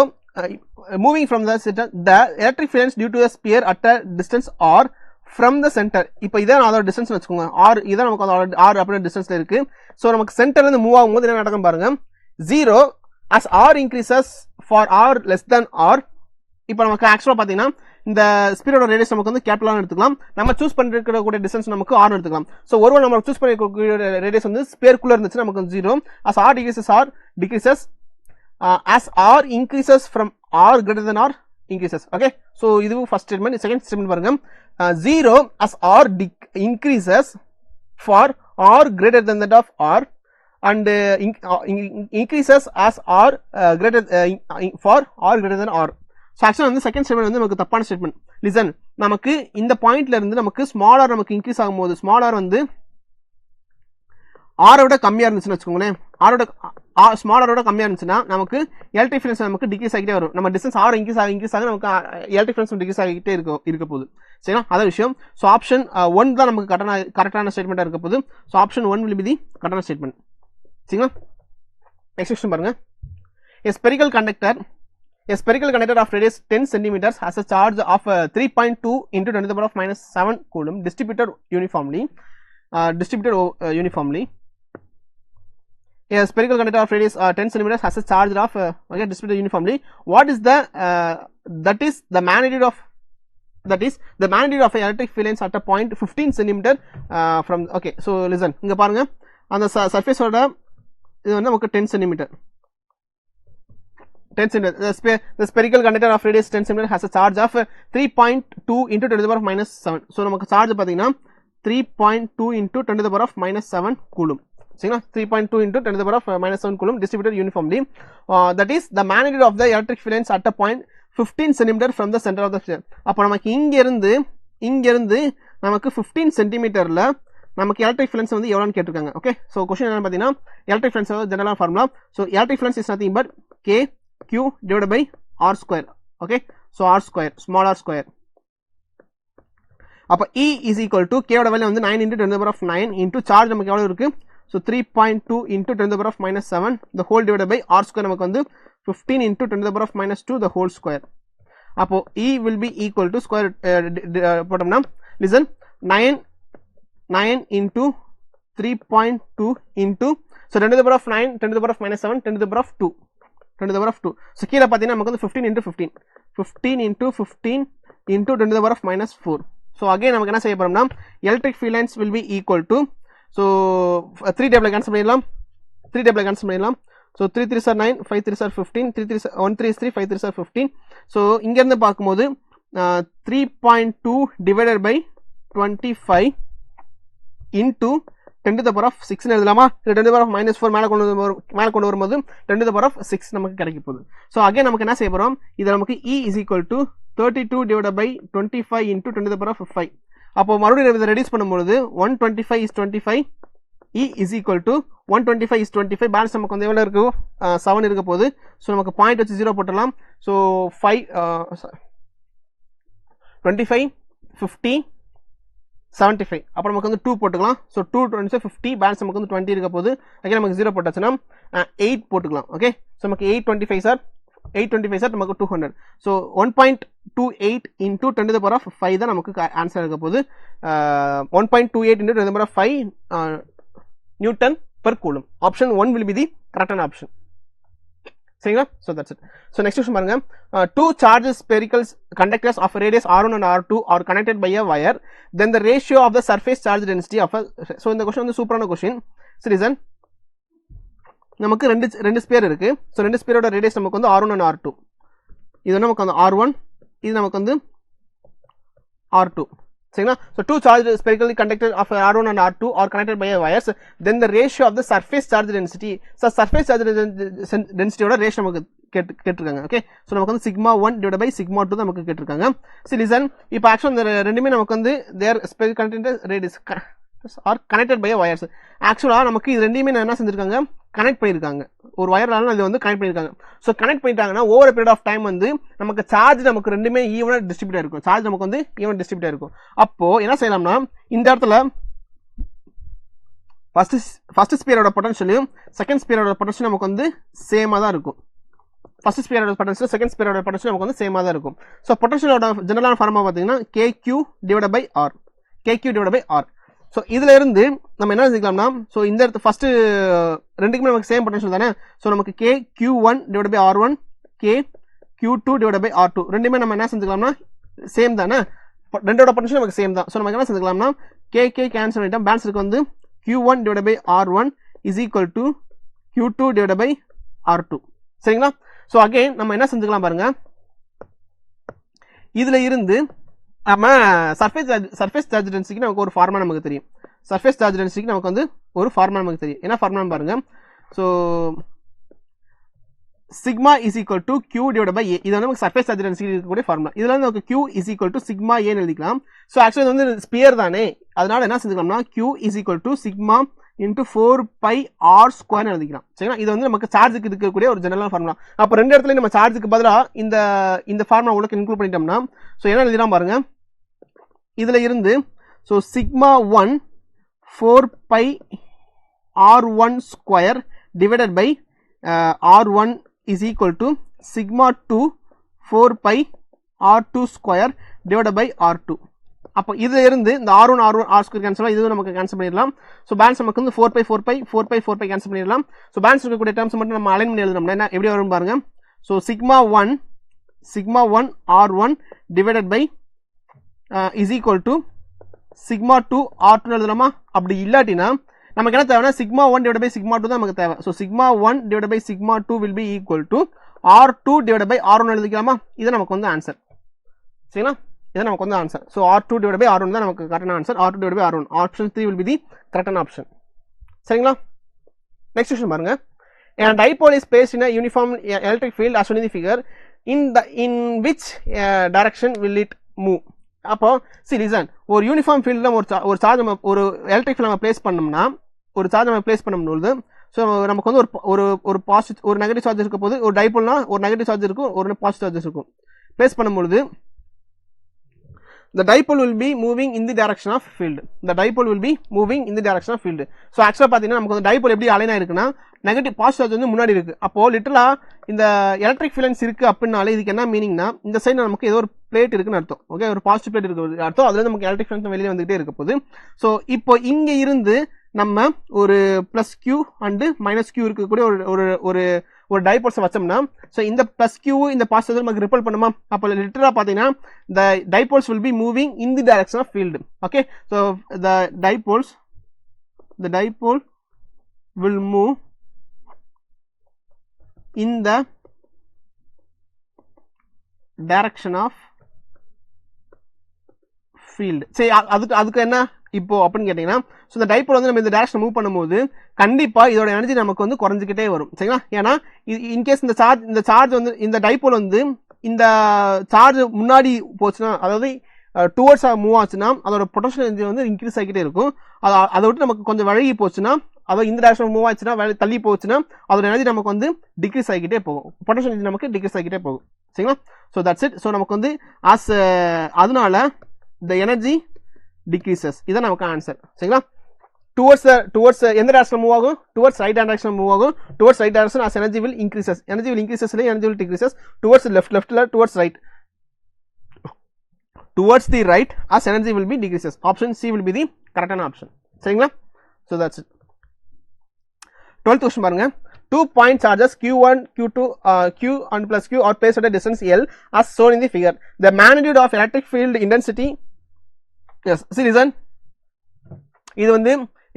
moving from the centre the electric fields due to the sphere at a distance r from the centre. இப்போ இதான் அதோட distance வச்சுக்கோங்க, R இதான் நமக்கு அதோட R அப்படின்னு டிஸ்டன்ஸ்ல இருக்கு. ஸோ நமக்கு சென்டர்ல இருந்து மூவ் ஆகும்போது என்ன நடக்கும் பாருங்க, 0 as r increases for r less than r. இப்போ நமக்கு ஆக்சுவலா பாத்தீங்கன்னா இந்த ஸ்பியரோட ரேடியஸ் நமக்கு வந்து கேபிட்டலான எடுத்துக்கலாம், நம்ம சூஸ் பண்ணிருக்கக்கூடிய டிஸ்டன்ஸ் நமக்கு r எடுத்துக்கலாம். ஸோ ஒருவேளை நம்ம சூஸ் பண்ணிருக்கக்கூடிய ரேடியஸ் வந்து ஸ்பியருக்குள்ள இருந்துச்சு நமக்கு 0 as r decreases as r increases from r greater than r increases. Okay, so இது ஃபர்ஸ்ட் ஸ்டேட்மெண்ட். செகண்ட் ஸ்டேட்மெண்ட் பாருங்க, 0 as r increases for r greater than that of r and increases as r greater for r greater than r. So ஆக்சுவலாக வந்து second statement வந்து நமக்கு தப்பான statement. Listen, நமக்கு இந்த பாயிண்ட்ல இருந்து நமக்கு ஸ்மால் ஆர் நமக்கு இன்க்ரீஸ் ஆகும்போது ஸ்மால் ஆர் வந்து ஆரோட கம்மியா இருந்துச்சுன்னு வச்சுக்கோங்களேன், ஸ்மால் ஆரோட கம்மியா இருந்துச்சுன்னா நமக்கு எலக்ட்ரிக் ஃபீல்ட்ஸ் நமக்கு டிக்ரீஸ் ஆகிட்டே வரும். நம்ம டிஸ்டன்ஸ் ஆர் இன்க்ரீஸ் ஆக நமக்கு எலக்ட்ரிக் ஃபீல்ட்ஸ் டிக்ரீஸ் ஆகிட்டே இருக்க போகுது. சரிங்களா, அதான் விஷயம். ஸோ ஆப்ஷன் 1 தான் நமக்கு கரெக்டான ஸ்டேட்மெண்ட்டாக இருக்க போகுது. So option 1 will be the கரெக்டான ஸ்டேட்மெண்ட். சரிங்களா, நெக்ஸ்ட் கொஸ்டின் பாருங்க. A spherical conductor of radius 10 cm has a charge of 3.2 into 10 to the power of minus 7 coulomb distributed uniformly. A spherical conductor of radius 10 cm has a charge of distributed uniformly. What is the that is the magnitude of a electric field at a point 15 cm from. Okay, so listen, இங்க பாருங்க, அந்த surface ஓட இது வந்து நமக்கு 10 cm. The spherical conductor of radius 10 cm has a charge of 3.2 into 10 to the power of minus 7. So நமக்கு charge பாத்தீங்கன்னா 3.2 into 10 to the power of minus 7 coulomb. சரிங்களா, 3.2 into 10 to the power of minus 7 coulomb distributed uniformly. That is the magnitude of the electric field at a point 15 cm from the center of the sphere. அப்ப நமக்கு இங்க இருந்து நமக்கு 15 சென்டிமீட்டர்ல நமக்கு electric ஃபிலன்ஸ் வந்து எவ்வளவுன்னு கேட்டிருக்காங்க. ஓகே, சோ क्वेश्चन என்ன பாத்தீங்கன்னா electric field general formula. So electric field is nothing but k q divided by r square. Okay, so r square, small r square. அப்ப E is equal to k ஓட value வந்து 9 into 10 to the power of 9 into charge நமக்கு எவ்வளவு இருக்கு, so 3.2 into 10 to the power of minus 7 the whole divided by r square நமக்கு வந்து 15 into 10 to the power of minus 2 the whole square. அப்போ E will be equal to square போட்டோம்னா listen 9 into 3.2 into so 10 to the power of 9 10 to the power of minus 7 10 to the power of 2 10 to the power of 2. so கீழ பாத்தீங்கன்னா நமக்கு வந்து 15 into 15 into 15 into 10 to the power of minus 4. so again நமக்கு என்ன செய்ய போறோம்னா electric field lines will be equal to so 3 டேபிள்ல cancel பண்ணிடலாம். so 3 3s are 9 5 3s are 15 3 3s 1 3 is 3 5 3s are 15. so இங்க இருந்து பாக்கும்போது 3.2 divided by 25 into 10 to the power of 6 னு எழுதலாமா, இல்ல 10 to the power of minus 4 மேல கொண்டு வரும்போது 10 to the power of 6 நமக்கு கிடைக்க போகுது. சோ அகைன் நமக்கு என்ன செய்ய போறோம், இது நமக்கு E is equal to 32 divided by 25 into 10 to the power of 5. அப்போ மறுபடியும் இதை ரெடியூஸ் பண்ணும்போது 125 is 25, E is equal to 125 is 25, balance நமக்கு வந்து எவ்வளவு இருக்கு 7 இருக்க போகுது. சோ நமக்கு பாயிண்ட் வச்சு 0 போடலாம். சோ 25 50 75 அப்புறம் நமக்கு வந்து 2 போட்டுக்கலாம். சோ 2 25 50 பேலன்ஸ் நமக்கு வந்து 20 இருக்க போகுது. அகைன் நமக்கு 0 போட்டாச்சுன்னா 8 போட்டுக்கலாம். ஓகே, சோ நமக்கு 825 சார் நமக்கு 200. So 1.28 into 10 to the power of 5 தான் நமக்கு ஆன்சர் இருக்க போகுது. 1.28 into 10 to the power of 5 Newton per coulomb. Option 1 will be the correct option. சரிங்களா, so that's it. so next question பாருங்க, two charges spherical conductors of radius r1 and r2 are connected by a wire, then the ratio of the surface charge density of a so இந்த question வந்து சூப்பரான question. listen, நமக்கு ரெண்டு sphere இருக்கு. So ரெண்டு ஸ்பியரோட radius நமக்கு வந்து r1 and r2. இது நமக்கு வந்து r1, இது நமக்கு வந்து r2. சரிங்களா, so two charged spherically conducted of r1 and r2 are connected by a wires, then the ratio of the surface charge density, so surface charge density ஓட ratio நமக்கு கேட்டிருக்காங்க. ஓகே, சோ நமக்கு வந்து sigma 1 divided by sigma 2 தான் நமக்கு கேட்டிருக்காங்க. so listen, இப்போ ஆக்சுவலா இந்த ரெண்டுமே நமக்கு வந்து their spherical conductor radius are connected by a wires. ஆக்சுவலா நமக்கு இது ரெண்டுமே என்ன செஞ்சிருக்காங்க, கனெக்ட் பண்ணிருக்காங்க. ஒரு வயர்னால இது வந்து கனெக்ட் பண்ணிருக்காங்க. சோ கனெக்ட் பண்ணிட்டாங்கன்னா ஓவர் பீரியட் ஆஃப் டைம் வந்து நமக்கு சார்ஜ் நமக்கு ரெண்டுமே ஈவனா டிஸ்ட்ரிபியூட் ஆயிருக்கும். சார்ஜ் நமக்கு வந்து ஈவன் டிஸ்ட்ரிபியூட் ஆயிருக்கும். அப்போ என்ன செய்யலாம்னா இந்த இடத்துல ஃபர்ஸ்ட் ஸ்பியரோட பொட்டன்ஷியலும் செகண்ட் ஸ்பியரோட பொட்டன்ஷியல் நமக்கு வந்து சேமா தான் இருக்கும். ஃபர்ஸ்ட் ஸ்பியரோட பொட்டன்ஷியல் செகண்ட் ஸ்பியரோட பொட்டன்ஷியல் நமக்கு வந்து சேமாக தான் இருக்கும். ஸோ பொட்டன்ஷியலோட ஜெனரலான ஃபார்மா பார்த்தீங்கன்னா KQ divide by r, KQ divide by r. So இதுல இருந்து நம்ம என்ன செஞ்சுக்கலாம்னா, ஸோ இந்த இடத்து ஃபர்ஸ்ட் ரெண்டுக்குமே நமக்கு சேம் பொட்டன்ஷியல் தானே. ஸோ நமக்கு KQ1 divide by R1, KQ2 divide by R2 ரெண்டுமே நம்ம என்ன செஞ்சுக்கலாம்னா சேம் தானே, ரெண்டோட பொட்டன்ஷியல் நமக்கு சேம் தான். ஸோ நமக்கு என்ன செஞ்சுக்கலாம்னா KK கேன்சல் பண்ணிட்டோம், பேலன்ஸ் இருக்கு வந்து Q1 divide by R1 is equal to Q2 divide by R2. சரிங்களா? ஸோ அகைன் நம்ம என்ன பாருங்க, இதுல இருந்து நம்ம சர்ஃபேஸ் சார்ஜ் டென்சிட்டிக்கு நமக்கு ஒரு ஃபார்முலா நமக்கு தெரியும். சர்ஃபேஸ் சார்ஜ் டென்சிட்டிக்கு நமக்கு வந்து ஒரு ஃபார்முலா நமக்கு தெரியும். என்ன ஃபார்முலா பாருங்க, so sigma is equal to Q divide by A. இது வந்து நமக்கு சர்ஃபேஸ் சார்ஜ் டென்சிட்டி இருக்கக்கூடிய ஃபார்முலா. இதுல வந்து நமக்கு Q is equal to sigma ஏன்னு எழுதிக்கலாம். ஸோ ஆக்சுவலி வந்து ஸ்பியர் தானே, அதனால என்ன செஞ்சுக்கலாம்னா Q is equal to sigma into 4πr square எழுதிக்கலாம். சரிங்களா? இது வந்து நமக்கு சார்ஜுக்கு இருக்கக்கூடிய ஒரு ஜெனரல் ஃபார்முலா. அப்போ ரெண்டு இடத்துல நம்ம சார்ஜுக்கு பதிலாக இந்த ஃபார்முலா உள்ள இன்க்ளூட் பண்ணிட்டோம்னா, ஸோ என்ன எழுதிடலாம் பாருங்க, இதுல இருந்து so sigma 1 4πr1 square divided by R1 is equal to sigma 2 4πr2 square divided by R2. அப்போ இதுல இருந்து இந்த R1 R ஸ்கொயர் கேன்சல், இது நமக்கு கேன்சல் பண்ணிடலாம். ஸோ பேலன்ஸ் நமக்கு வந்து 4π கேன்சல் பண்ணிடலாம். ஸோ பேலன்ஸ் இருக்கக்கூடிய டேர்ம்ஸ் மட்டும் நம்ம அலைன் பண்ணி எழுதணும்னா என்ன எப்படி வரும் பாருங்க. So sigma 1 R1 divided by is equal to sigma 2 R2 எழுதலாமா? அப்படி இல்லாட்டினா நமக்கு என்ன தேவைன்னா சிக்மா 1 டிவைட் பை சிக்மா 2 தான் நமக்கு தேவை. So sigma 1 divide by sigma 2 will be equal to R2 divide by R1 எழுதிக்கலாமா? இது நமக்கு வந்து ஆன்சர். சரிங்களா? இது நமக்கு வந்து answer. So R2 divide by R1 தான் நமக்கு கரெக்டான answer. R2 divide by R1, option 3 will be the கரெக்டான ஆப்ஷன். சரிங்களா? நெக்ஸ்ட் क्वेश्चन பாருங்க. A dipole is placed in a uniform electric field as shown in the figure. In which direction will it move? அப்போ listen, ஒரு uniform ஃபீல்ட்ல ஒரு charge நம்ம ஒரு electric field நம்ம பிளேஸ் பண்ணோம்னா, ஒரு சார்ஜ் நம்ம பிளேஸ் பண்ணும்போது ஸோ நமக்கு வந்து ஒரு பாசிட்டிவ் ஒரு நெகட்டிவ் சார்ஜ் இருக்க போது, ஒரு டைபோல்னா ஒரு நெகட்டிவ் சார்ஜ் இருக்கும், ஒரு பாசிட்டிவ் சார்ஜஸ் இருக்கும். பிளேஸ் பண்ணும்பொழுது the dipole will be moving in the direction of field. The dipole will be moving in the direction of field. So ஆக்சுவலா பாத்தீங்கன்னா நமக்கு வந்து டைபோல் எப்படி அலைனா இருக்குன்னா, நெகட்டிவ் பாசிட்டிவ் சார்ஜ் வந்து முன்னாடி இருக்கு. அப்போ லிட்டரலா இந்த எலக்ட்ரிக் ஃபீல்ட்ஸ் இருக்கு அப்படினாலே இதுக்கு என்ன மீனிங்னா, இந்த சைடு நமக்கு ஏதோ ஒரு பிளேட் இருக்குன்னு அர்த்தம். ஓகே, ஒரு பாசிட்டிவ் பிளேட் இருக்கு அர்த்தம். அதுல நமக்கு எலக்ட்ரிக் ஃபீல்ட்ஸ் வெளியே வந்துகிட்டே இருக்க போகுது. ஸோ இப்போ இங்க இருந்து நம்ம ஒரு plus q and minus q இருக்கக்கூடிய ஒரு டைபோல்ஸ் வச்சோம்னா, ஸோ இந்த பிளஸ் கியூ இந்த பாசிட்டிவ் நமக்கு ரிப்பல் பண்ணுமா? அப்போ லிட்டரலா பாத்தீங்கன்னா the dipoles will be moving in the direction of field. Okay, so the dipole will move in the direction of field. சரி, அதுக்கு என்ன இப்போ அப்படின்னு கேட்டீங்கன்னா, ஸோ இந்த டைபோல் வந்து நம்ம இந்த டைரக்ஷன் மூவ் பண்ணும்போது கண்டிப்பா இதோட எனர்ஜி நமக்கு வந்து குறைஞ்சிக்கிட்டே வரும். சரிங்களா? ஏன்னா இன்கேஸ் இந்த சார்ஜ் வந்து இந்த டைபோல் வந்து இந்த சார்ஜ் முன்னாடி போச்சுன்னா, அதாவது டுவர்ட்ஸ் மூவ் ஆச்சுன்னா அதோட பொட்டன்ஷியல் எனர்ஜி வந்து இன்க்ரீஸ் ஆகிட்டே இருக்கும். அதை விட்டு நமக்கு கொஞ்சம் வழங்கி போச்சுன்னா, அதாவது இந்த டைரக்ஷன் மூவ் ஆச்சுன்னா, தள்ளி போச்சுன்னா அதோட எனர்ஜி நமக்கு வந்து டிக்ரீஸ் ஆகிட்டே போகும், பொட்டன்ஷியல் எனர்ஜி நமக்கு டிக்ரீஸ் ஆகிட்டே போகும். சரிங்களா? So that's it. ஸோ நமக்கு வந்து அதனால the energy decreases. இதான் நமக்கு ஆன்சர். சரிங்களா? டுவர்ட்ஸ் எந்த டைரக்ஷன் மூவ் ஆகும்? Towards right hand direction move ஆகும். Towards right direction as energy will increases. Energy will increases இல்ல, energy will decreases. டுவர்ட்ஸ் லெஃப்ட்ல towards right. Towards the right as energy will be decreases. Option C will be the correct option. சரிங்களா? So that's it. 12th question பாருங்க. 2 point charges Q1, Q2, Q1 plus Q are placed at a distance L as shown in the figure. The magnitude of electric field intensity. Yes, see listen. இது வந்து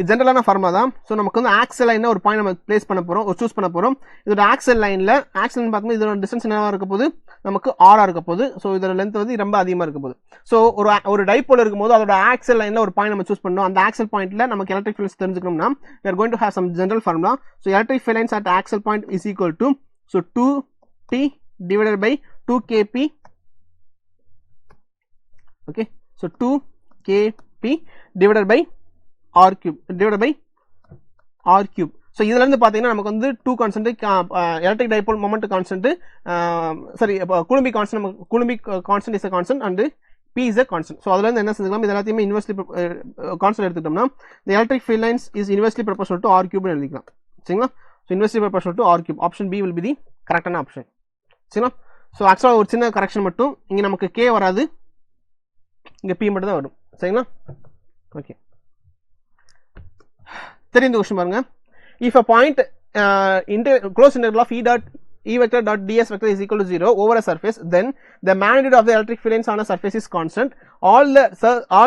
ஜெனரலான formula தான். So நமக்கு வந்து axle லைன்ல ஒரு point நம்ம place பண்ண போறோம், ஒரு சூஸ் பண்ண போறோம். இதோட ஆக்சல் லைன் பார்க்கும்போது இதோட டிஸ்டன்ஸ் என்னவா இருக்க போது? நமக்கு ஆரா இருக்க போது. ஸோ இதோட லென்த் வந்து ரொம்ப அதிகமா இருக்க போது. ஸோ ஒரு டைபோல் இருக்கும்போது அதோட ஆக்சல் லைன்ல ஒரு பாயிண்ட் நம்ம சூஸ் பண்ணோம். அந்த ஆக்சல் பாயிண்ட்ல நமக்கு எலக்ட்ரிக் ஃபீல்ட்ஸ் தெரிஞ்சுக்கணும்னா we are going to have some general formula. So electric field lines at axial point is equal to 2t divided by 2kp. Okay, so 2kp divided by r cube. So இதுல இருந்து பாத்தீங்கன்னா நமக்கு வந்து 2 constant, electric dipole moment constant, Coulombic constant is a constant and p is a constant. So அதுல இருந்து என்ன செஞ்சுக்கலாம், இது எல்லாத்தையுமே இன்வெர்ஸ்லி கான்ஸ்டன்ட் எடுத்துட்டோம்னா the electric field lines is inversely proportional to r cube னு எழுதிக்கலாம். சரிங்களா? So inversely proportional to r cube. Option B will be the correct option. சரிங்களா. ஸோ ஆக்சுவலாக ஒரு சின்ன கரெக்ஷன் மட்டும், இங்கே நமக்கு கே வராது, இங்கே பி மட்டும் தான் வரும். சரிங்களா. ஓகே, தெரிந்த கொஸ்டின் பாருங்க. If a point close integral of E vector dot ds vector is equal to 0 over a surface, then the magnitude of the electric field lines on a surface is constant. All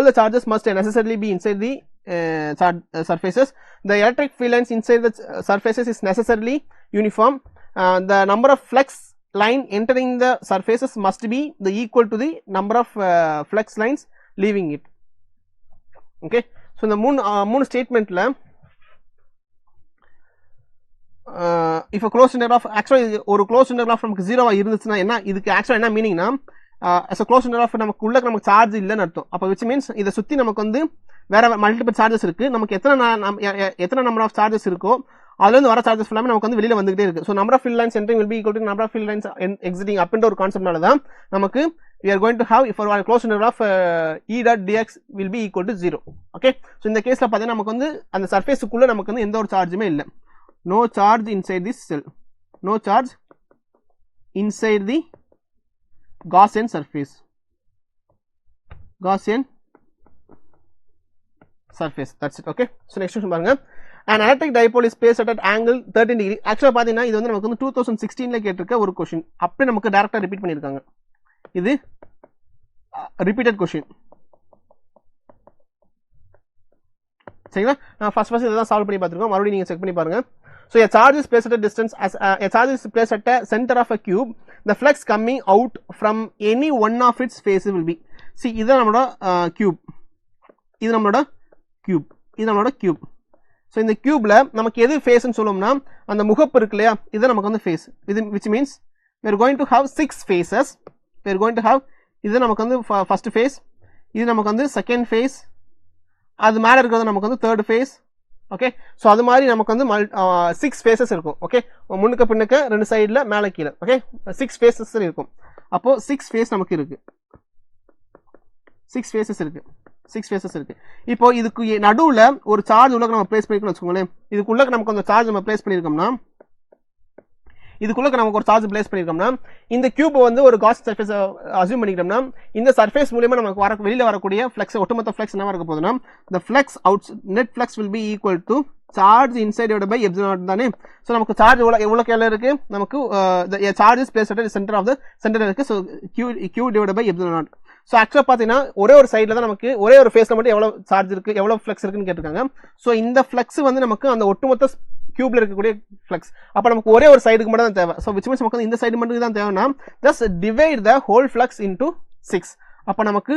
the charges must necessarily be inside the surfaces. The electric field lines inside the surfaces is necessarily uniform. The number of flux line entering the surfaces must be the equal to the number of flux lines leaving it. Okay, so இந்த மூணு ஸ்டேட்மெண்ட்ல if a closed integral of actually ஒரு closed integral of நமக்கு 0 இருந்துச்சுன்னா என்ன, இதுக்கு actually என்ன மீனிங்னா as a closed integral of நமக்கு உள்ள நமக்கு சார்ஜ் இல்லைன்னு அர்த்தம். அப்போ which means இதை சுற்றி நமக்கு வந்து வேற மல்டிபிள் சார்ஜஸ் இருக்கு. நமக்கு எத்தனை நம்பர் ஆஃப் சார்ஜஸ் இருக்கோ அதுலேருந்து வர சார்ஜஸ் ஃபுல்லாமே நமக்கு வந்து வெளியில் வந்துகிட்டே இருக்கு. So number of field lines entering will be equal to number of field lines exiting அப்படின்ற ஒரு கான்செப்ட்னால தான் நமக்கு we are going to have if our closed integral of E dot dx will be equal to 0. Okay, so இந்த கேஸில் பார்த்தீங்கன்னா நமக்கு வந்து அந்த சர்ஃபேஸுக்குள்ளே நமக்கு வந்து எந்த ஒரு சார்ஜுமே இல்லை. No charge inside this cell, no charge inside the Gaussian surface, that's it. Okay, so next question பாருங்க. An electric dipole is placed at an angle 13 degree. Actually பாத்தீங்கன்னா இது வந்து நமக்கு வந்து 2016ல கேட்டிருக்க ஒரு क्वेश्चन, அப்படியே நமக்கு டைரக்டா ரிப்பீட் பண்ணிருக்காங்க. இது ரிப்பீட்டட் क्वेश्चन. சரிங்களா, நான் ஃபர்ஸ்ட் இதெல்லாம் சால்வ் பண்ணி பார்த்துருக்கோம், மறுபடியும் நீங்க செக் பண்ணி பாருங்க. So a charge is placed at a distance as a charge is placed at a center of a cube. The flux coming out from any one of its faces will be. See, இது நம்மளோட cube, இது நம்மளோட cube. So இந்த cubeல நமக்கு எது face ன்னு சொல்லுவோம்னா அந்த முகப்பு இருக்கு இல்லையா, இது நமக்கு வந்து face. இது which means we are going to have 6 faces. We are going to have இது நமக்கு வந்து first face, இது நமக்கு வந்து second face, அது மேல இருக்கிறது நமக்கு வந்து third face. ஓகே, ஸோ அது மாதிரி நமக்கு வந்து 6 ஃபேஸஸ் இருக்கும். ஓகே, முன்னுக்கு பின்னுக்கு ரெண்டு சைடில் மேலே கீழே. ஓகே, 6 ஃபேஸஸ் இருக்கும். அப்போ 6 ஃபேஸ் நமக்கு இருக்கு, 6 ஃபேஸஸ் இருக்கு. இப்போ இதுக்கு நடுவில் ஒரு சார்ஜ் உள்ள நம்ம பிளேஸ் பண்ணிக்கணும்னு வச்சுக்கோங்களேன். இதுக்குள்ள நமக்கு அந்த சார்ஜ் நம்ம பிளேஸ் பண்ணியிருக்கோம்னா இந்த கியூப் வந்து ஒரு காஸ் சர்ஃபேஸ் அஸ்யூம் பண்ணிக்கிட்டோம்னா இந்த சர்ஃபேஸ் மூலமா நமக்கு வெளியில வரக்கூடிய ஃப்ளக்ஸ், ஒட்டுமொத்த ஃப்ளக்ஸ் என்ன இருக்க போகுதுன்னா the flux out net flux will be equal to charge inside divided by epsilon naught தானே. ஸோ நமக்கு சார்ஜ் எவ்வளோ கேள்வி இருக்கு, நமக்கு charge is placed at centre of the centre இருக்கு. So Q divided by epsilon naught. So ஆக்சுவலாக பார்த்தீங்கன்னா ஒரே ஒரு சைடில் தான் நமக்கு ஒரே ஒரு ஃபேஸில் மட்டும் எவ்வளோ சார்ஜ் இருக்கு, எவ்வளோ ஃப்ளக்ஸ் இருக்குன்னு கேட்டிருக்காங்க. ஸோ இந்த ஃப்ளக்ஸ் வந்து நமக்கு அந்த ஒட்டுமொத்த கியூப்ல இருக்கக்கூடிய ஃப்ளக்ஸ். அப்ப நமக்கு ஒரே ஒரு சைடுக்கு மட்டும் தான் தேவை. சோ which means நமக்கு இந்த சைடு மட்டும் தான் தேவைனா just divide the whole flux into 6. அப்ப நமக்கு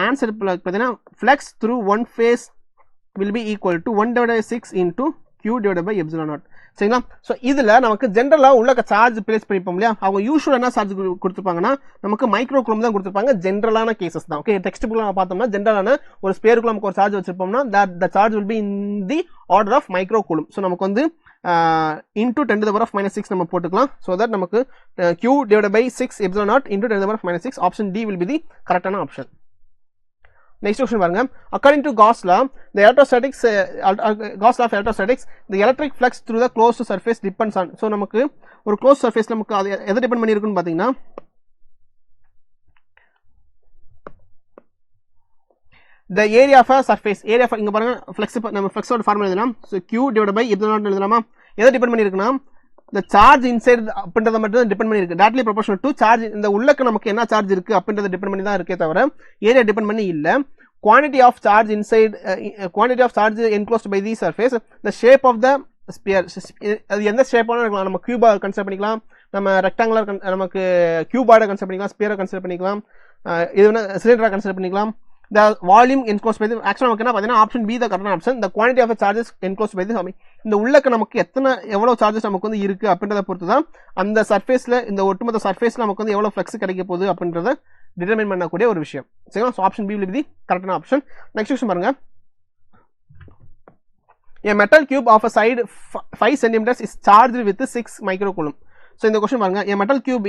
ஆன்சர் பார்த்தீங்கன்னா flux through one phase will be equal to 1 divided by 6 into Q divided by epsilon naught. சரிங்களா. ஸோ இதுல நமக்கு ஜென்ரலா உள்ள சார்ஜ் பிளேஸ் பண்ணிப்போம் இல்லையா, அவங்க யூஸ்வல் என்ன சார்ஜ் கொடுத்துருப்பாங்கன்னா நமக்கு மைக்ரோ கூலும் தான் கொடுத்துருப்பாங்க. ஜென்ரலான கேசஸ் தான். ஓகே, டெக்ஸ்ட் புக்ல பார்த்தோம்னா ஜென்ரலான ஒரு ஸ்பேருக்குள்ள நமக்கு ஒரு charge வச்சிருப்போம்னா the charge will be in the order of micro coulomb. So நமக்கு வந்து into 10 to the power of minus 6 நம்ம போட்டுக்கலாம். ஸோ தட் நமக்கு Q divided by 6 epsilon naught into 10 to the power of minus 6. Option D will be the கரெக்டான option. Next question பாருங்க. According to Gauss law, the Gauss law of electrostatics, the electric flux through the closed surface depends on. So நமக்கு ஒரு closed surface நமக்கு அது எதை depend பண்ணி இருக்குன்னு பாத்தீங்கன்னா the area of a surface, area of இங்க பாருங்க flux நம்ம flux ஓட ஃபார்முலா எழுதலாம். So Q divided by epsilon naught எழுதலாமா. எதை டிபெண்ட் பண்ணி இருக்குன்னா the charge inside அப்படின்றத மட்டும் டிபெண்ட் பண்ணி இருக்கு. directly proportional to charge. இந்த உள்ளக்க நமக்கு என்ன சார்ஜ் இருக்கு அப்படின்றத டிபெண்ட் பண்ணி தான் இருக்கே தவிர ஏரியா டிபெண்ட் பண்ணி இல்ல. quantity of charge inside quantity of charge enclosed by the surface, the shape of the sphere, அது எந்த ஷேப்பான இருக்கலாம். நம்ம கியூபா கன்சிடர் பண்ணிக்கலாம், நம்ம ரெக்டாங்குலர் நமக்கு கியூபாய்ட கன்சிடர் பண்ணிக்கலாம், ஸ்பியரை கன்சிடர் பண்ணிக்கலாம், இது என்ன சிலிண்டரா கன்சிடர் பண்ணிக்கலாம். the volume enclosed by the actually நமக்கு என்ன பார்த்தீங்கன்னா ஆப்ஷன் பி த கரெக்டான option. the quantity of the charges enclosed by the இந்த உள்ளக்க நமக்கு எவ்வளவு சார்ஜஸ் நமக்கு வந்து இருக்கு அப்படின்றத பொறுத்து தான் அந்த சர்ஃபேஸ்ல இந்த ஒட்டுமொத்த சர்ஃபேஸ்ல நமக்கு வந்து எவ்வளவு ஃப்ளக்ஸ் கிடைக்க போகுது அப்படின்றத டிட்டர்மைன் பண்ணக்கூடிய ஒரு விஷயம். சரிங்களா. So option B will be the கரெக்டான ஆப்ஷன். நெக்ஸ்ட் क्वेश्चन பாருங்க. a metal cube of a side 5 cm is charged with 6 microcoulomb. So இந்த क्वेश्चन பாருங்க. a metal cube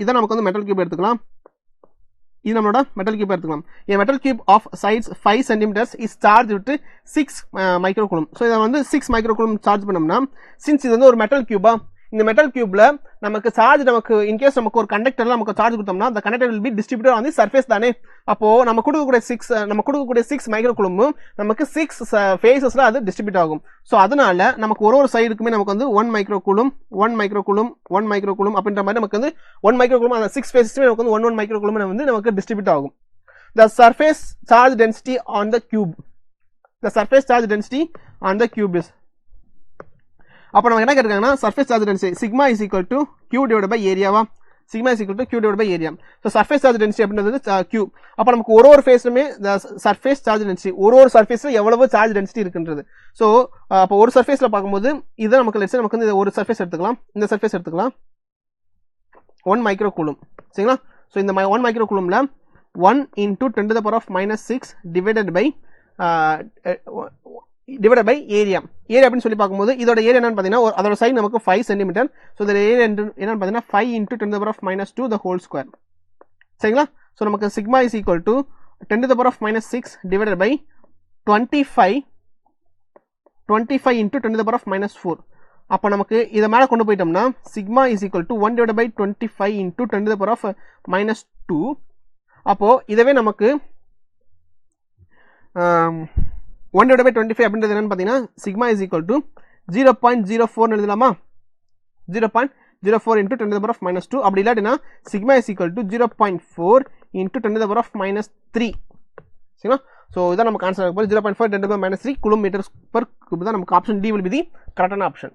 இதை நமக்கு வந்து மெட்டல் கியூப் எடுத்துக்கலாம். இது நம்மளோட மெட்டல் கியூப் எடுத்துக்கலாம். a metal cube of size 5 cm is charged with 6 microcoulomb. So இதை வந்து 6 microcoulomb சார்ஜ் பண்ணோம்னா, சின்ஸ் இது வந்து ஒரு மெட்டல் கியூபா, இந்த மெட்டல் கியூப்ல நமக்கு சார்ஜ் நமக்கு இன்கேஸ் நமக்கு ஒரு கண்டக்டர்ல நமக்கு சார்ஜ் கொடுத்தோம்னா அந்த conductor will be distributed on the surface தானே. அப்போ நம்ம கொடுக்கக்கூடிய 6 மைக்ரோ கூலும் நமக்கு 6 ஃபேஸஸ்ல அது டிஸ்ட்ரிபியூட் ஆகும். ஸோ அதனால நமக்கு ஒரு சைடுக்குமே நமக்கு வந்து 1 micro coulomb 1 micro coulomb 1 micro coulomb அப்படின்ற மாதிரி நமக்கு வந்து 1 மைக்ரோ கூலும் அந்த 6 ஃபேஸஸ்மே நமக்கு வந்து 1 மைக்ரோ கூலும் வந்து நமக்கு டிஸ்ட்ரிபியூட் ஆகும். The surface charge density on the cube. The surface charge density on the cube is. அப்ப நம்ம என்ன கேட்டிருக்காங்கன்னா surface charge density sigma is equal to q divided by area வா. sigma is equal to q divided by area. So surface charge density அப்படின்றது q. அப்ப நமக்கு ஒரு ஃபேஸ்லமே the surface charge density ஒரு சர்ஃபேஸ்ல எவ்வளவு சார்ஜ் டென்சிட்டி இருக்குன்றது. சோ அப்ப ஒரு சர்ஃபேஸ்ல பாக்கும்போது இது நமக்கு லெட்ஸ் நமக்கு வந்து ஒரு சர்ஃபேஸ் எடுத்துக்கலாம். இந்த சர்ஃபேஸ் எடுத்துக்கலாம் 1 மைக்ரோ கூலும். சரிங்களா? சோ இந்த 1 micro கூலும்ல 1 into 10 to the power of minus 6 divided by area. Area அப்படின்னு சொல்லி பார்க்கும்போது இதோட ஏரியா என்னன்னு பார்த்தீங்கன்னா அதோட சைடு நமக்கு 5 சென்டிமீட்டர். ஸோ இதோட ஏரியா என்னன்னு பார்த்தீங்கன்னா 5 into 10 to the power of minus 2 the whole square. சரிங்களா? ஸோ நமக்கு sigma is equal to 10 to the power of minus 6 divided by 25 into 10 to the power of minus 4. அப்போ நமக்கு இதை மேலே கொண்டு போயிட்டோம்னா sigma is equal to 1 divided by 25 into 10 to the power of minus 2. அப்போ இதவே நமக்கு 1 divided by 25 அப்படின்றது என்னன்னு பார்த்தீங்கன்னா சிக்மா இஸ் ஈக்குவல் டு 0.04 எழுதலாமா? 0.04 into 10 to the power of minus 2. அப்படி இல்லாட்டினா sigma is equal to 0.4 into 10 to the power of minus 3. சரிங்களா? ஸோ இதான் நமக்கு ஆன்சர் ஆகும். 0.4 10 to the power minus 3 coulomb metres per cube தான் நமக்கு option D will be the கரெக்டான option.